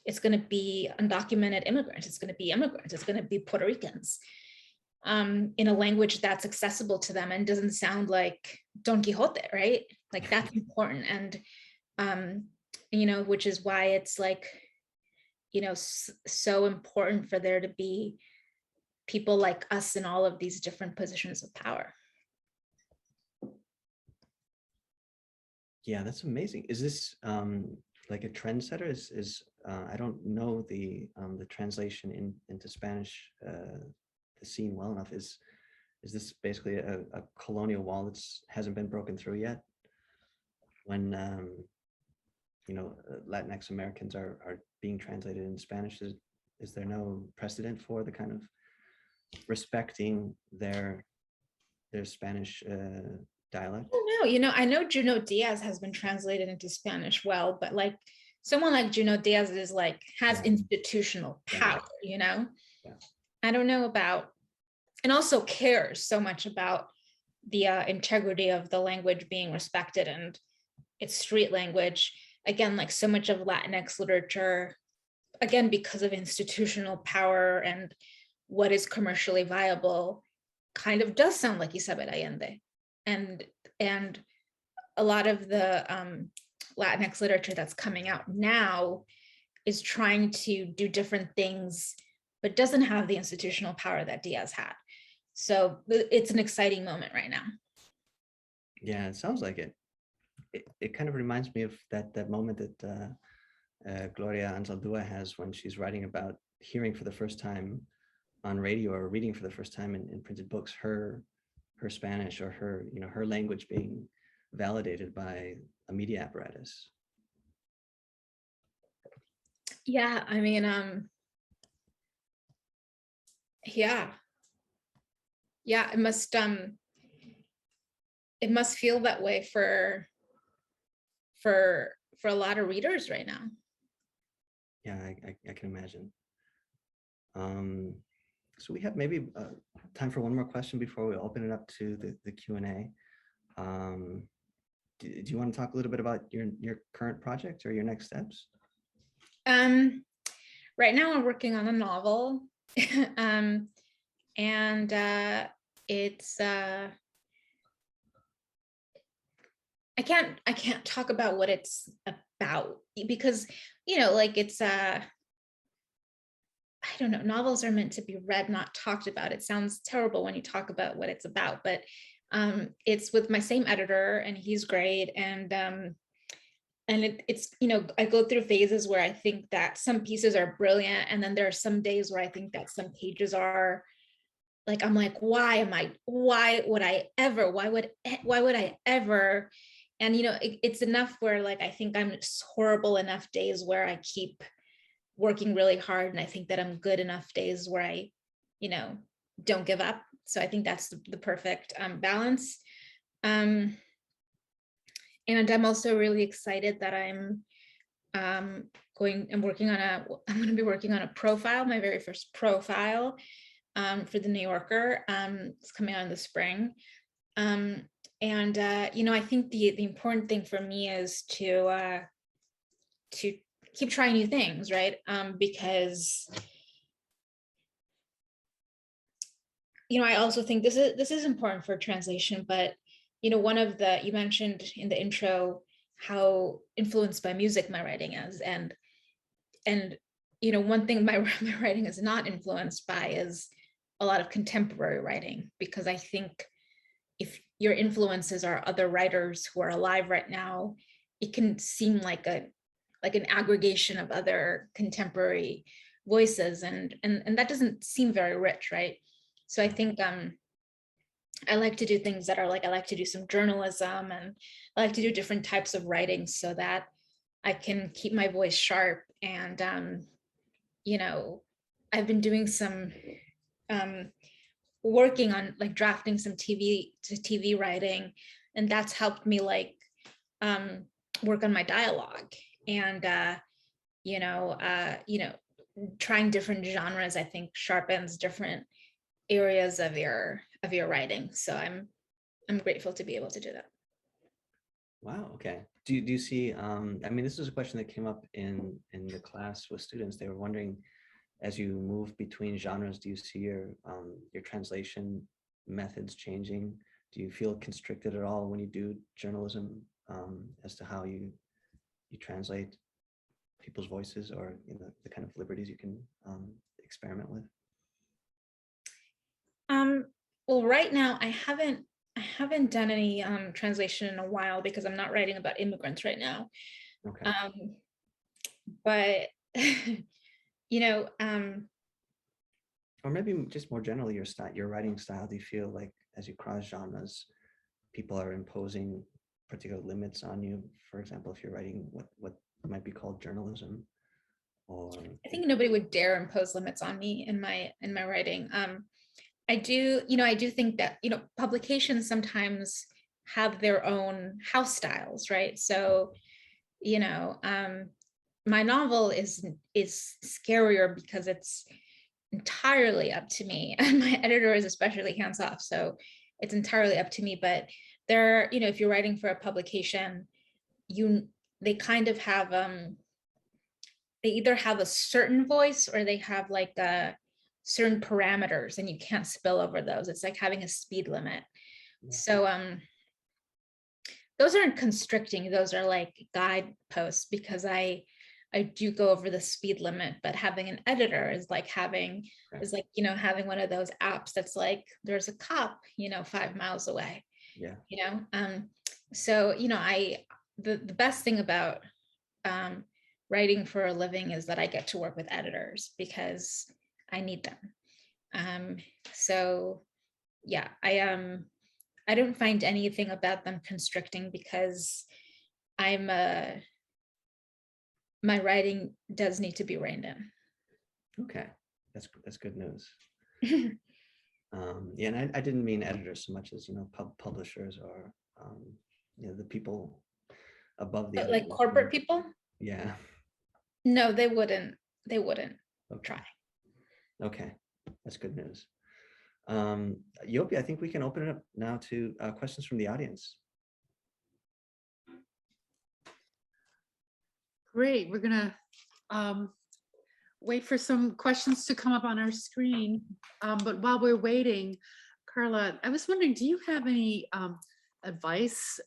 it's going to be undocumented immigrants. It's going to be immigrants. It's going to be Puerto Ricans in a language that's accessible to them and doesn't sound like Don Quixote, right? Like that's important. And, you know, which is why it's like, you know, so important for there to be people like us in all of these different positions of power. Yeah, that's amazing. Is this like a trendsetter? Is I don't know the translation into Spanish, the scene well enough. Is this basically a colonial wall that hasn't been broken through yet? When you know, Latinx Americans are being translated in Spanish, is there no precedent for the kind of respecting their Spanish dialect? Oh, no, you know, I know Junot Diaz has been translated into Spanish well, but like someone like Junot Diaz is like has institutional power, you know? Yeah. I don't know about, and also cares so much about the integrity of the language being respected and its street language. Again, like so much of Latinx literature, again, because of institutional power and what is commercially viable, kind of does sound like Isabel Allende. And a lot of the Latinx literature that's coming out now is trying to do different things, but doesn't have the institutional power that Diaz had. So it's an exciting moment right now. Yeah, it sounds like it. It kind of reminds me of that moment that Gloria Anzaldúa has when she's writing about hearing for the first time on radio or reading for the first time in printed books her Spanish or her, you know, her language being validated by a media apparatus. Yeah, I mean, yeah, it must feel that way for a lot of readers right now. Yeah, I can imagine. So we have maybe time for one more question before we open it up to the Q&A. Do you want to talk a little bit about your current project or your next steps? Right now I'm working on a novel. And it's I can't talk about what it's about because, like it's I don't know, novels are meant to be read, not talked about. It sounds terrible when you talk about what it's about, but it's with my same editor and he's great. And it's, I go through phases where I think that some pieces are brilliant. And then there are some days where I think that some pages are like, I'm like, why would I ever? And, it's enough where like, I think I'm horrible enough days where I keep working really hard. And I think that I'm good enough days where I, don't give up. So I think that's the perfect balance. And I'm also really excited that I'm going to be working on a profile, my very first profile for the New Yorker. It's coming out in the spring. I think the important thing for me is to keep trying new things, right? Because I also think this is important for translation, but one of you mentioned in the intro how influenced by music my writing is, and one thing my writing is not influenced by is a lot of contemporary writing, because I think if your influences are other writers who are alive right now, it can seem like an aggregation of other contemporary voices, and that doesn't seem very rich, right? So I think I like to do things that are like, I like to do some journalism, and I like to do different types of writing so that I can keep my voice sharp. And I've been doing some working on like drafting some TV writing, and that's helped me like work on my dialogue. And trying different genres, I think, sharpens different areas of your writing. So I'm grateful to be able to do that. Wow. Okay. Do you see? This is a question that came up in the class with students. They were wondering, as you move between genres, do you see your translation methods changing? Do you feel constricted at all when you do journalism as to how you translate people's voices, or the kind of liberties you can experiment with? Well, right now I haven't done any translation in a while because I'm not writing about immigrants right now. Okay. But or maybe just more generally your writing style. Do you feel like as you cross genres, people are imposing particular limits on you? For example, if you're writing what might be called journalism, or I think nobody would dare impose limits on me in my writing. I do think that, publications sometimes have their own house styles, right? So, my novel is scarier because it's entirely up to me, and my editor is especially hands off. So it's entirely up to me. But there, if you're writing for a publication, they kind of have, they either have a certain voice or they have like certain parameters, and you can't spill over those. It's like having a speed limit. Yeah. So those aren't constricting, those are like guideposts, because I do go over the speed limit. But having an editor is like having one of those apps that's like, there's a cop 5 miles away. Yeah. So the best thing about writing for a living is that I get to work with editors because I need them. So yeah, I don't find anything about them constricting, because my writing does need to be reined in. Okay, that's good news. Yeah, and I didn't mean editors so much as publishers, or the people above the like corporate people. Yeah. No, they wouldn't Okay. try. Okay, That's good news. Yopi, I think we can open it up now to questions from the audience. Great. We're going to wait for some questions to come up on our screen. But while we're waiting, Karla, I was wondering, do you have any advice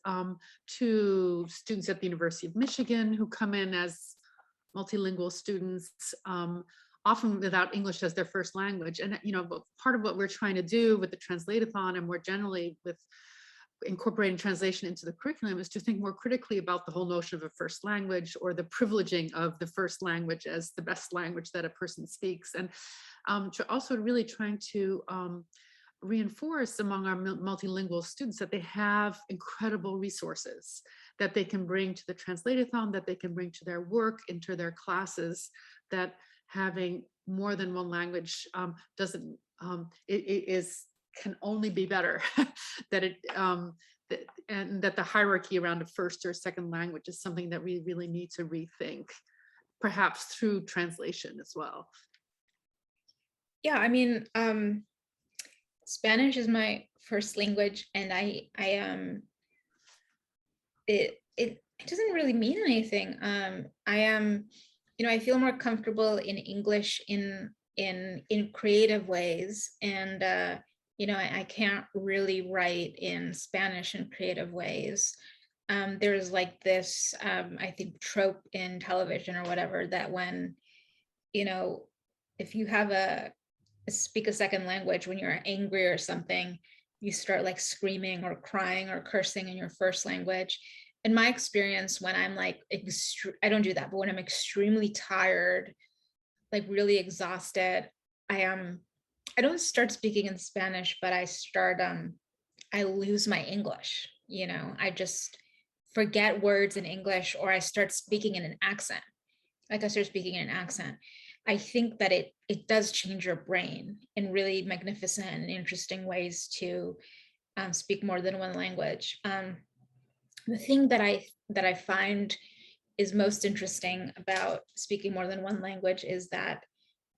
to students at the University of Michigan who come in as multilingual students, often without English as their first language? And, you know, part of what we're trying to do with the Translate-a-thon and more generally with incorporating translation into the curriculum is to think more critically about the whole notion of a first language, or the privileging of the first language as the best language that a person speaks. And also really trying to reinforce among our multilingual students that they have incredible resources that they can bring to the Translate-a-thon, that they can bring to their work, into their classes, that having more than one language doesn't, can only be better, that it, and that the hierarchy around a first or second language is something that we really need to rethink, perhaps through translation as well. Yeah, I mean, Spanish is my first language, and it doesn't really mean anything. You know, I feel more comfortable in English in creative ways, and you know, I can't really write in Spanish in creative ways. There's like this, I think, trope in television or whatever, that when, you know, if you have speak a second language, when you're angry or something, you start like screaming or crying or cursing in your first language. In my experience, when I'm like, I don't do that, but when I'm extremely tired, like really exhausted, I don't start speaking in Spanish, but I lose my English. You know, I just forget words in English, or I start speaking in an accent. Like I start speaking in an accent. I think that it does change your brain in really magnificent and interesting ways to speak more than one language. The thing that I find is most interesting about speaking more than one language is that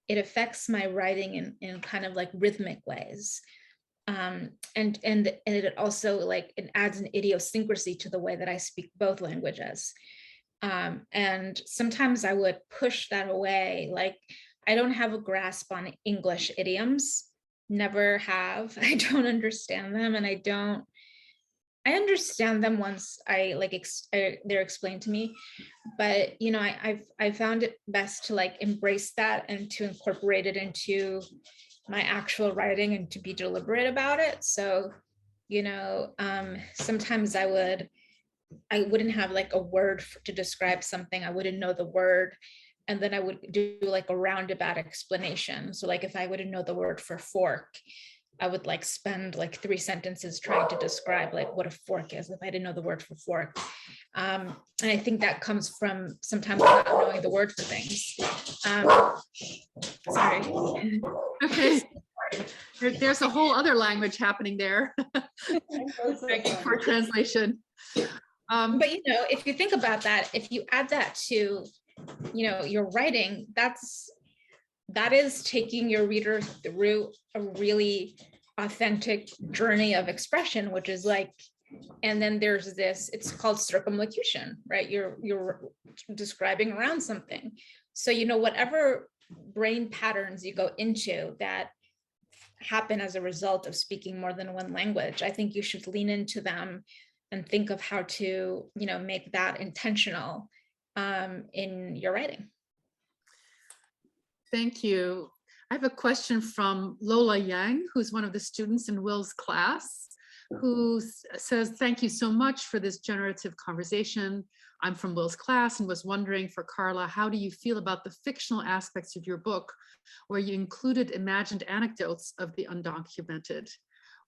it affects my writing in kind of like rhythmic ways. And it also like, it adds an idiosyncrasy to the way that I speak both languages. And sometimes I would push that away. Like, I don't have a grasp on English idioms, never have. I don't understand them, and I understand them once they're explained to me. But, you know, I found it best to like embrace that and to incorporate it into my actual writing and to be deliberate about it. So, you know, sometimes I wouldn't have like a word to describe something. I wouldn't know the word. And then I would do like a roundabout explanation. So like if I wouldn't know the word for fork, I would like spend like 3 sentences trying to describe like what a fork is if I didn't know the word for fork. And I think that comes from sometimes not knowing the word for things. Sorry. Okay. There's a whole other language happening there. Begging for translation. But, you know, if you think about that, if you add that to, you know, your writing, that is taking your reader through a really authentic journey of expression, which is like, and then there's this, it's called circumlocution, right? You're describing around something. So, you know, whatever brain patterns you go into that happen as a result of speaking more than one language, I think you should lean into them and think of how to, you know, make that intentional in your writing. Thank you. I have a question from Lola Yang, who's one of the students in Will's class, who says, thank you so much for this generative conversation. I'm from Will's class and was wondering for Karla, how do you feel about the fictional aspects of your book where you included imagined anecdotes of the undocumented?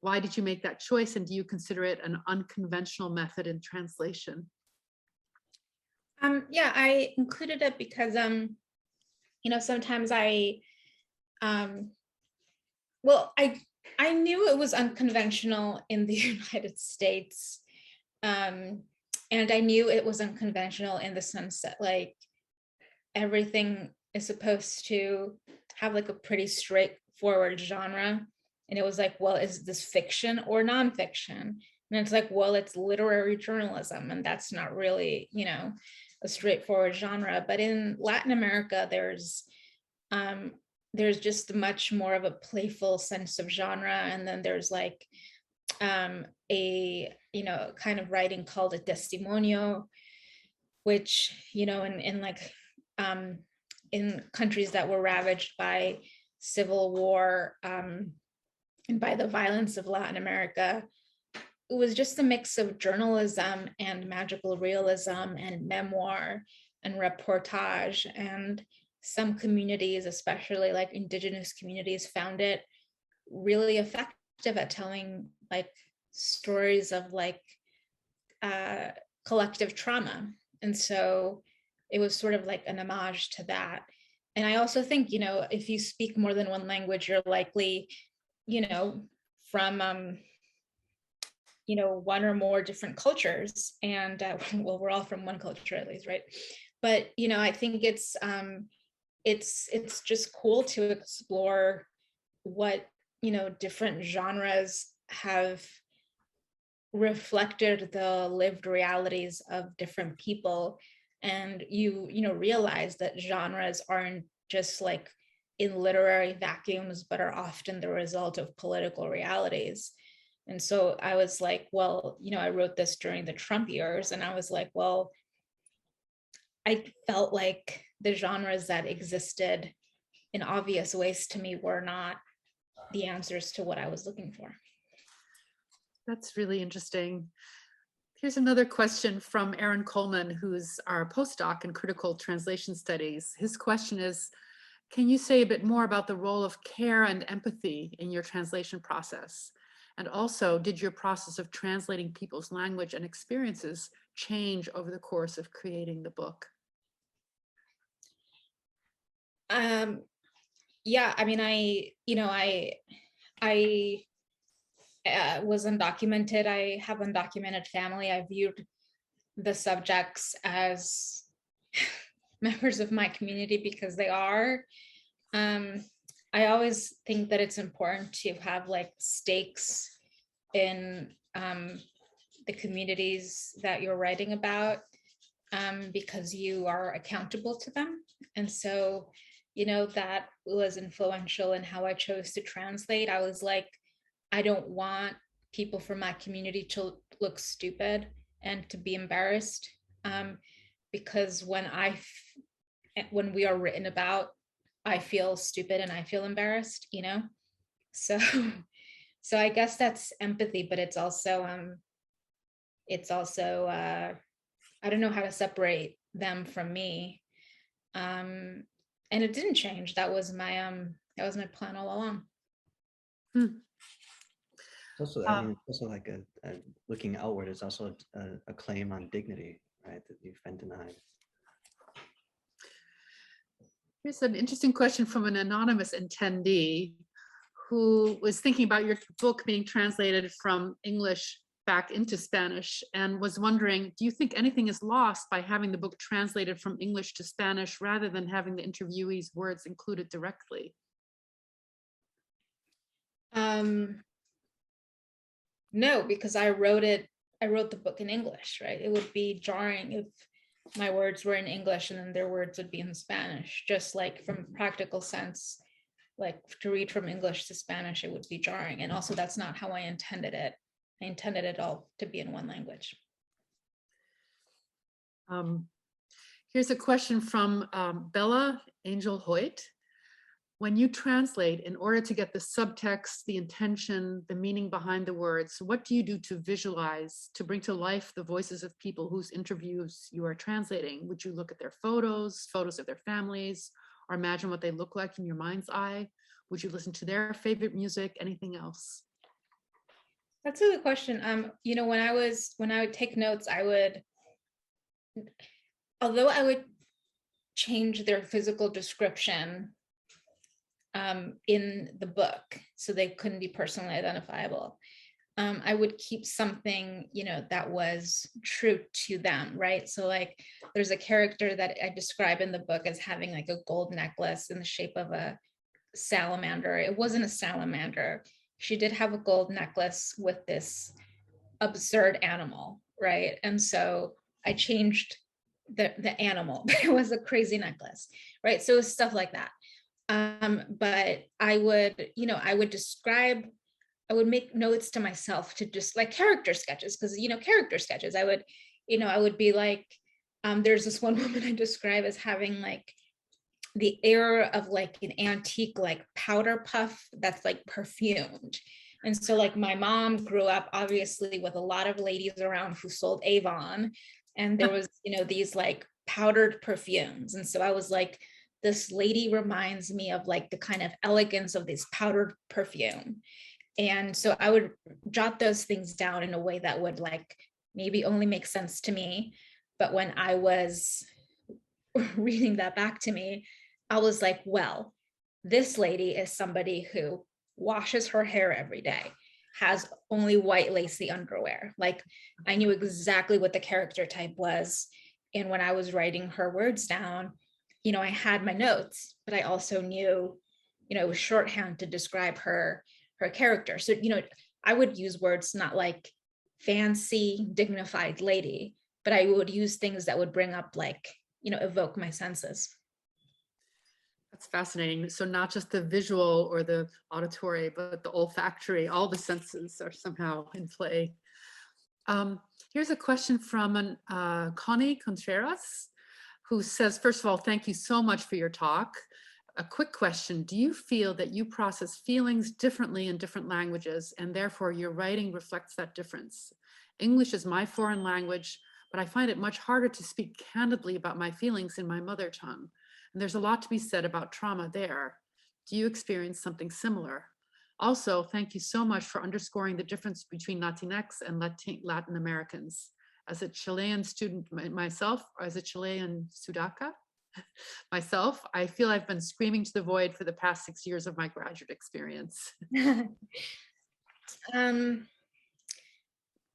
Why did you make that choice, and do you consider it an unconventional method in translation? Yeah, I included it because, you know, sometimes I knew it was unconventional in the United States. And I knew it was unconventional in the sense that like everything is supposed to have like a pretty straightforward genre. And it was like, well, is this fiction or nonfiction? And it's like, well, it's literary journalism, and that's not really, a straightforward genre. But in Latin America, there's just much more of a playful sense of genre. And then there's like a kind of writing called a testimonio, which in countries that were ravaged by civil war and by the violence of Latin America, it was just a mix of journalism and magical realism and memoir and reportage. And some communities, especially like indigenous communities, found it really effective at telling like stories of like collective trauma. And so it was sort of like an homage to that. And I also think, if you speak more than one language, you're likely, from one or more different cultures. And well, we're all from one culture at least, right? But I think it's just cool to explore what different genres have reflected the lived realities of different people. And you realize that genres aren't just like in literary vacuums, but are often the result of political realities. And so I was like, well, I wrote this during the Trump years, and I was like, well, I felt like the genres that existed in obvious ways to me were not the answers to what I was looking for. That's really interesting. Here's another question from Aaron Coleman, who's our postdoc in critical translation studies. His question is, can you say a bit more about the role of care and empathy in your translation process? And also, did your process of translating people's language and experiences change over the course of creating the book? Yeah, I mean, I was undocumented. I have undocumented family. I viewed the subjects as members of my community because they are. I always think that it's important to have like stakes in the communities that you're writing about because you are accountable to them. And so, that was influential in how I chose to translate. I was like, I don't want people from my community to look stupid and to be embarrassed because when we are written about, I feel stupid and I feel embarrassed, So, so I guess that's empathy, but it's also I don't know how to separate them from me. And it didn't change. That was my plan all along. Also, I mean, it's also like a looking outward is also a claim on dignity, right? That you've been denied. Here's an interesting question from an anonymous attendee who was thinking about your book being translated from English back into Spanish and was wondering, do you think anything is lost by having the book translated from English to Spanish rather than having the interviewee's words included directly? No, because I wrote the book in English, right? It would be jarring if my words were in English and then their words would be in Spanish, just like from a practical sense, like to read from English to Spanish, it would be jarring. And also that's not how I intended it. I intended it all to be in one language. Here's a question from Bella Angel Hoyt. When you translate, in order to get the subtext, the intention, the meaning behind the words, what do you do to visualize, to bring to life the voices of people whose interviews you are translating? Would you look at their photos of their families, or imagine what they look like in your mind's eye? Would you listen to their favorite music, anything else? That's a good question. When I would take notes, although I would change their physical description in the book so they couldn't be personally identifiable, I would keep something, that was true to them, right? So like there's a character that I describe in the book as having like a gold necklace in the shape of a salamander. It wasn't a salamander. She did have a gold necklace with this absurd animal, right? And so I changed the animal, but it was a crazy necklace, right? So it was stuff like that. But I would, I would describe, I would make notes to myself to just like character sketches, because character sketches, I would be like, there's this one woman I describe as having like the air of like an antique like powder puff that's like perfumed. And so like my mom grew up obviously with a lot of ladies around who sold Avon, and there was these like powdered perfumes. And so I was like, this lady reminds me of like the kind of elegance of this powdered perfume. And so I would jot those things down in a way that would like maybe only make sense to me. But when I was reading that back to me, I was like, well, this lady is somebody who washes her hair every day, has only white lacy underwear. Like I knew exactly what the character type was. And when I was writing her words down, I had my notes, but I also knew, it was shorthand to describe her character. So, I would use words not like fancy, dignified lady, but I would use things that would bring up like, evoke my senses. That's fascinating. So not just the visual or the auditory, but the olfactory, all the senses are somehow in play. Here's a question from Connie Contreras, who says, first of all, thank you so much for your talk. A quick question, do you feel that you process feelings differently in different languages and therefore your writing reflects that difference? English is my foreign language, but I find it much harder to speak candidly about my feelings in my mother tongue. And there's a lot to be said about trauma there. Do you experience something similar? Also, thank you so much for underscoring the difference between Latinx and Latin Americans. As a Chilean student myself, or as a Chilean Sudaca myself, I feel I've been screaming to the void for the past 6 years of my graduate experience.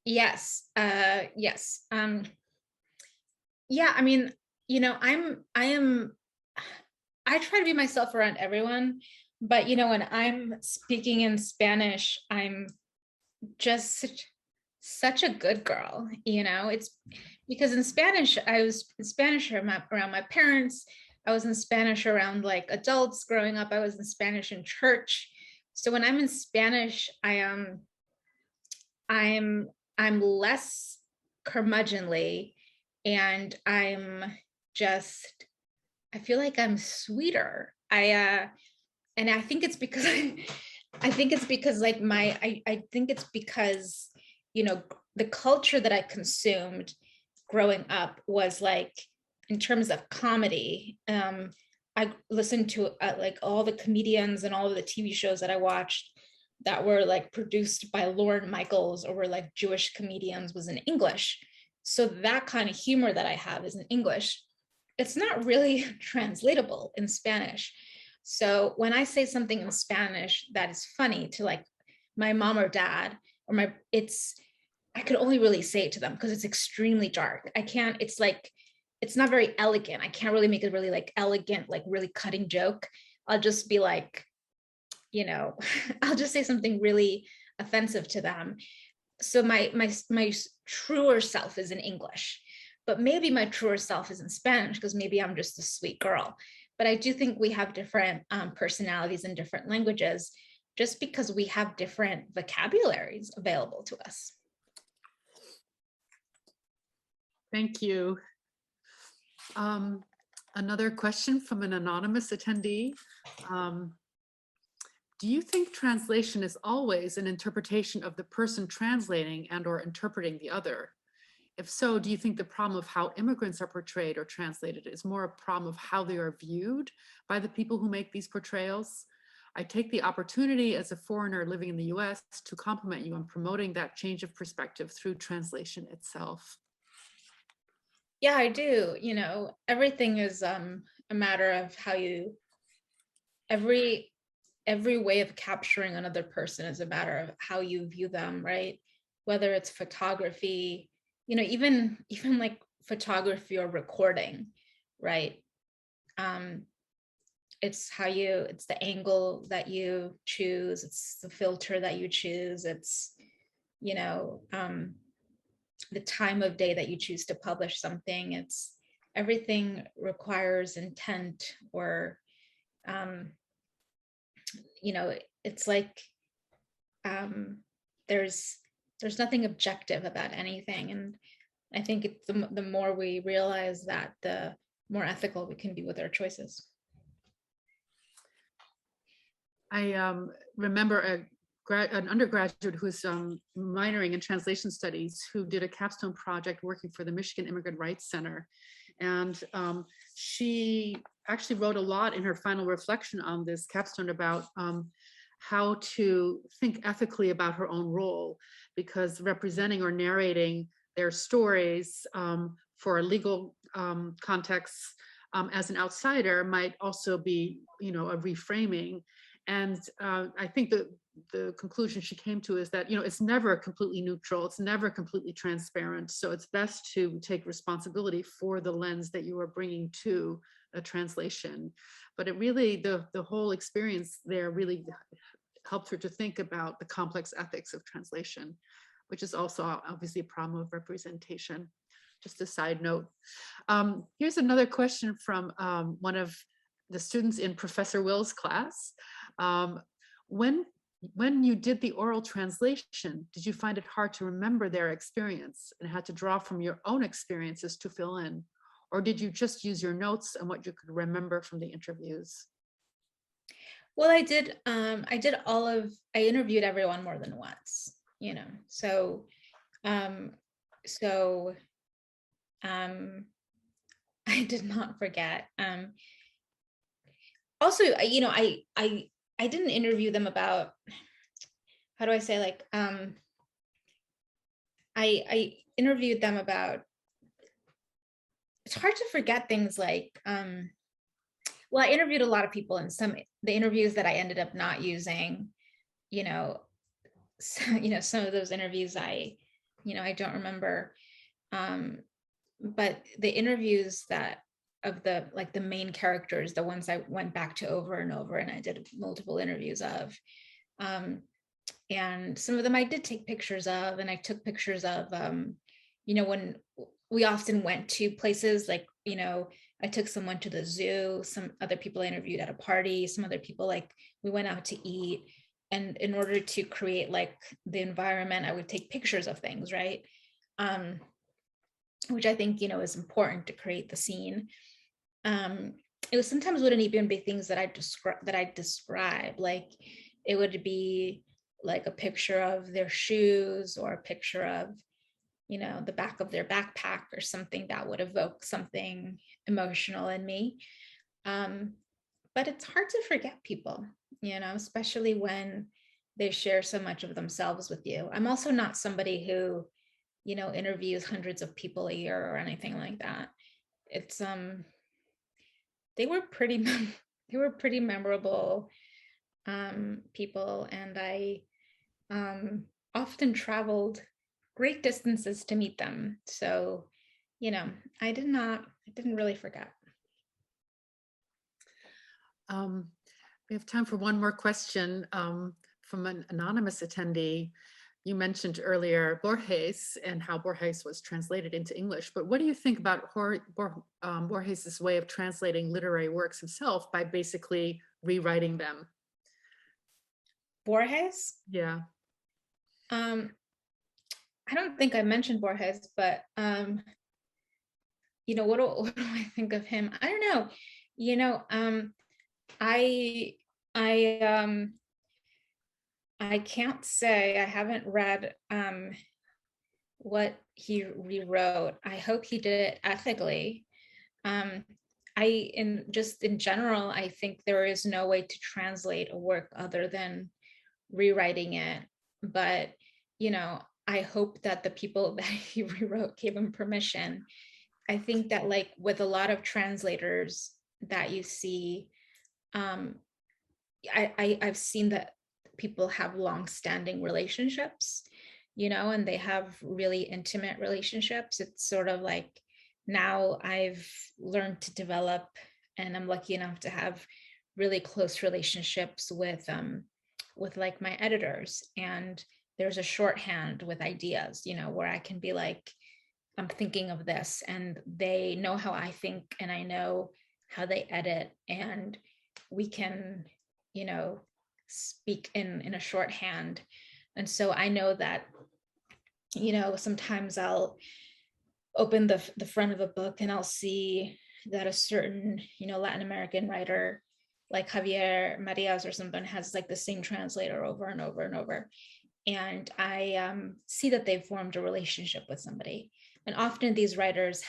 Yes. Yes. Yeah, I mean, I try to be myself around everyone, but when I'm speaking in Spanish, I'm just such a good girl, it's because in Spanish, I was in Spanish around my parents. I was in Spanish around like adults growing up. I was in Spanish in church. So when I'm in Spanish, I'm less curmudgeonly, and I feel like I'm sweeter. And I think it's because I think it's because like I think it's because, the culture that I consumed growing up was like, in terms of comedy, I listened to like all the comedians and all of the TV shows that I watched that were like produced by Lorne Michaels or were like Jewish comedians was in English. So that kind of humor that I have is in English. It's not really translatable in Spanish. So when I say something in Spanish that is funny to like my mom or dad, or I could only really say it to them because it's extremely dark. It's not very elegant. I can't really make a really like elegant, like really cutting joke. I'll just be like, I'll just say something really offensive to them. So my truer self is in English, but maybe my truer self is in Spanish because maybe I'm just a sweet girl. But I do think we have different personalities in different languages just because we have different vocabularies available to us. Thank you. Another question from an anonymous attendee. Do you think translation is always an interpretation of the person translating and or interpreting the other? If so, do you think the problem of how immigrants are portrayed or translated is more a problem of how they are viewed by the people who make these portrayals? I take the opportunity as a foreigner living in the US to compliment you on promoting that change of perspective through translation itself. Yeah, I do. Everything is a matter of how every way of capturing another person is a matter of how you view them, right? Whether it's photography, even like photography or recording, right? it's the angle that you choose, it's the filter that you choose, it's, the time of day that you choose to publish something. It's everything requires intent, or, it's like, there's nothing objective about anything. And I think it's the more we realize that, the more ethical we can be with our choices. I remember an undergraduate who's minoring in translation studies, who did a capstone project working for the Michigan Immigrant Rights Center. And she actually wrote a lot in her final reflection on this capstone about how to think ethically about her own role, because representing or narrating their stories for a legal context as an outsider might also be, a reframing. And I think the conclusion she came to is that, it's never completely neutral. It's never completely transparent. So it's best to take responsibility for the lens that you are bringing to a translation. But it really, the whole experience there really helped her to think about the complex ethics of translation, which is also obviously a problem of representation. Just a side note. Here's another question from one of the students in Professor Will's class. When you did the oral translation, did you find it hard to remember their experience and had to draw from your own experiences to fill in? Or did you just use your notes and what you could remember from the interviews? Well, I interviewed everyone more than once, so I did not forget. Also, I didn't interview them about, how do I say, like, I interviewed them about, it's hard to forget things like, well, I interviewed a lot of people, and the interviews that I ended up not using, some of those interviews I don't remember. But the interviews of the main characters, the ones I went back to over and over, and I did multiple interviews of, and some of them I did take pictures of, and I took pictures of, when we often went to places like, I took someone to the zoo, some other people I interviewed at a party, some other people, like, we went out to eat. And in order to create like the environment, I would take pictures of things, right? Which I think, is important to create the scene. It was sometimes wouldn't even be things that I describe. Like, it would be like a picture of their shoes, or a picture of, the back of their backpack, or something that would evoke something emotional in me. But it's hard to forget people, especially when they share so much of themselves with you. I'm also not somebody who, interviews hundreds of people a year or anything like that. It's they were pretty memorable people, and I often traveled great distances to meet them. So, I didn't really forget. We have time for one more question from an anonymous attendee. You mentioned earlier Borges and how Borges was translated into English, but what do you think about Borges's way of translating literary works himself by basically rewriting them? Borges? Yeah. I don't think I mentioned Borges, but what do I think of him? I don't know. I can't say. I haven't read what he rewrote. I hope he did it ethically. In general, I think there is no way to translate a work other than rewriting it. But, I hope that the people that he rewrote gave him permission. I think that, like, with a lot of translators that you see, I've seen that people have long-standing relationships, and they have really intimate relationships. It's sort of like, now I've learned to develop, and I'm lucky enough to have really close relationships with like my editors, and there's a shorthand with ideas, where I can be like, I'm thinking of this, and they know how I think, and I know how they edit, and we can, speak in a shorthand. And so I know that, sometimes I'll open the front of a book and I'll see that a certain, Latin American writer like Javier Marias or something has like the same translator over and over and over. And I see that they've formed a relationship with somebody. And often these writers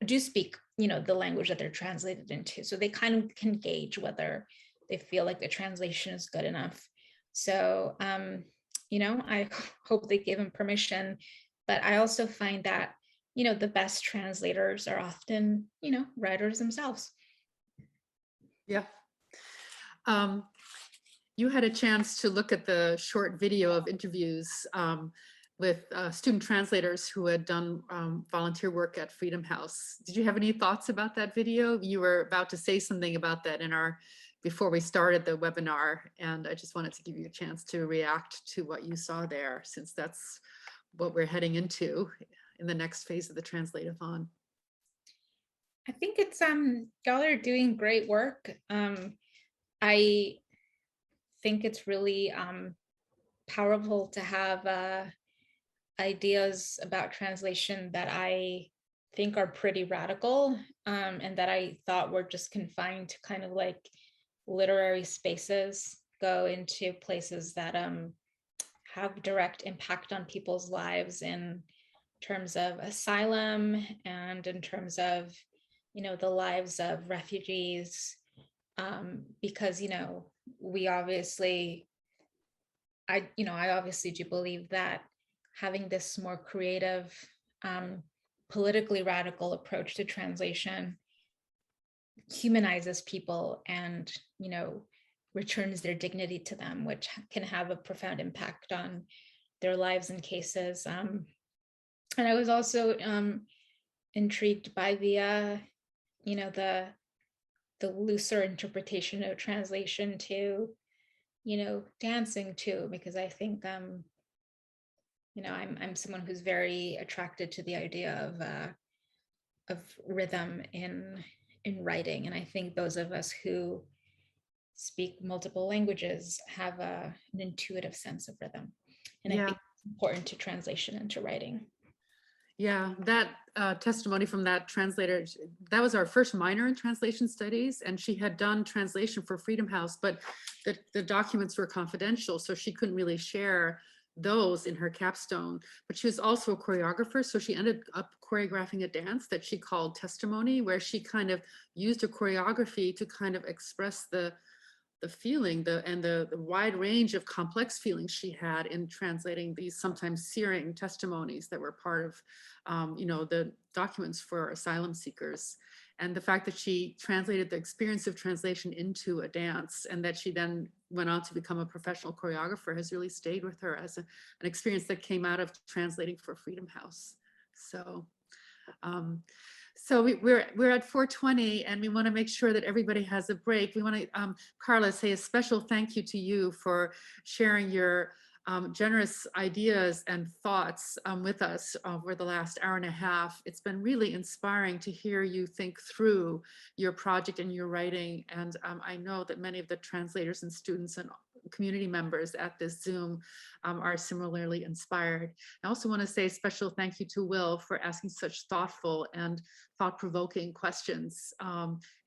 do speak, the language that they're translated into. So they kind of can gauge whether they feel like the translation is good enough. So, I hope they give them permission. But I also find that, the best translators are often, writers themselves. Yeah. You had a chance to look at the short video of interviews with student translators who had done volunteer work at Freedom House. Did you have any thoughts about that video? You were about to say something about that before we started the webinar, and I just wanted to give you a chance to react to what you saw there, since that's what we're heading into in the next phase of the Translate-a-thon. I think it's y'all are doing great work. I think it's really powerful to have ideas about translation that I think are pretty radical, and that I thought were just confined to kind of like literary spaces, go into places that have direct impact on people's lives in terms of asylum and in terms of, the lives of refugees, because, we obviously, I obviously do believe that having this more creative, politically radical approach to translation humanizes people and, returns their dignity to them, which can have a profound impact on their lives and cases. And I was also intrigued by the looser interpretation of translation to, dancing too, because I think, I'm someone who's very attracted to the idea of rhythm in writing. And I think those of us who speak multiple languages have an intuitive sense of rhythm. And I think it's important to translation into writing. Yeah, that testimony from that translator, that was our first minor in translation studies, and she had done translation for Freedom House, but the documents were confidential, so she couldn't really share those in her capstone. But she was also a choreographer, so she ended up choreographing a dance that she called Testimony, where she kind of used a choreography to kind of express the feeling, the wide range of complex feelings she had in translating these sometimes searing testimonies that were part of, the documents for asylum seekers. And the fact that she translated the experience of translation into a dance, and that she then went on to become a professional choreographer, has really stayed with her as an experience that came out of translating for Freedom House. So, we're at 4:20, and we want to make sure that everybody has a break. We want to, Karla, say a special thank you to you for sharing your generous ideas and thoughts with us over the last hour and a half. It's been really inspiring to hear you think through your project and your writing. And I know that many of the translators and students and community members at this Zoom are similarly inspired. I also want to say a special thank you to Will for asking such thoughtful and thought-provoking questions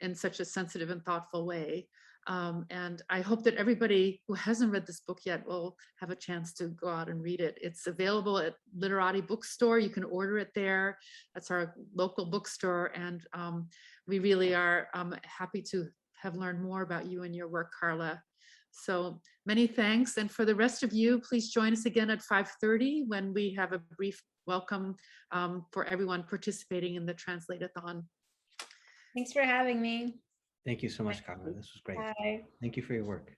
in such a sensitive and thoughtful way. And I hope that everybody who hasn't read this book yet will have a chance to go out and read it. It's available at Literati Bookstore. You can order it there. That's our local bookstore. And we really are happy to have learned more about you and your work, Karla. So many thanks. And for the rest of you, please join us again at 5:30 when we have a brief welcome for everyone participating in the Translate-a-thon. Thanks for having me. Thank you so much, Karla. This was great. Bye. Thank you for your work.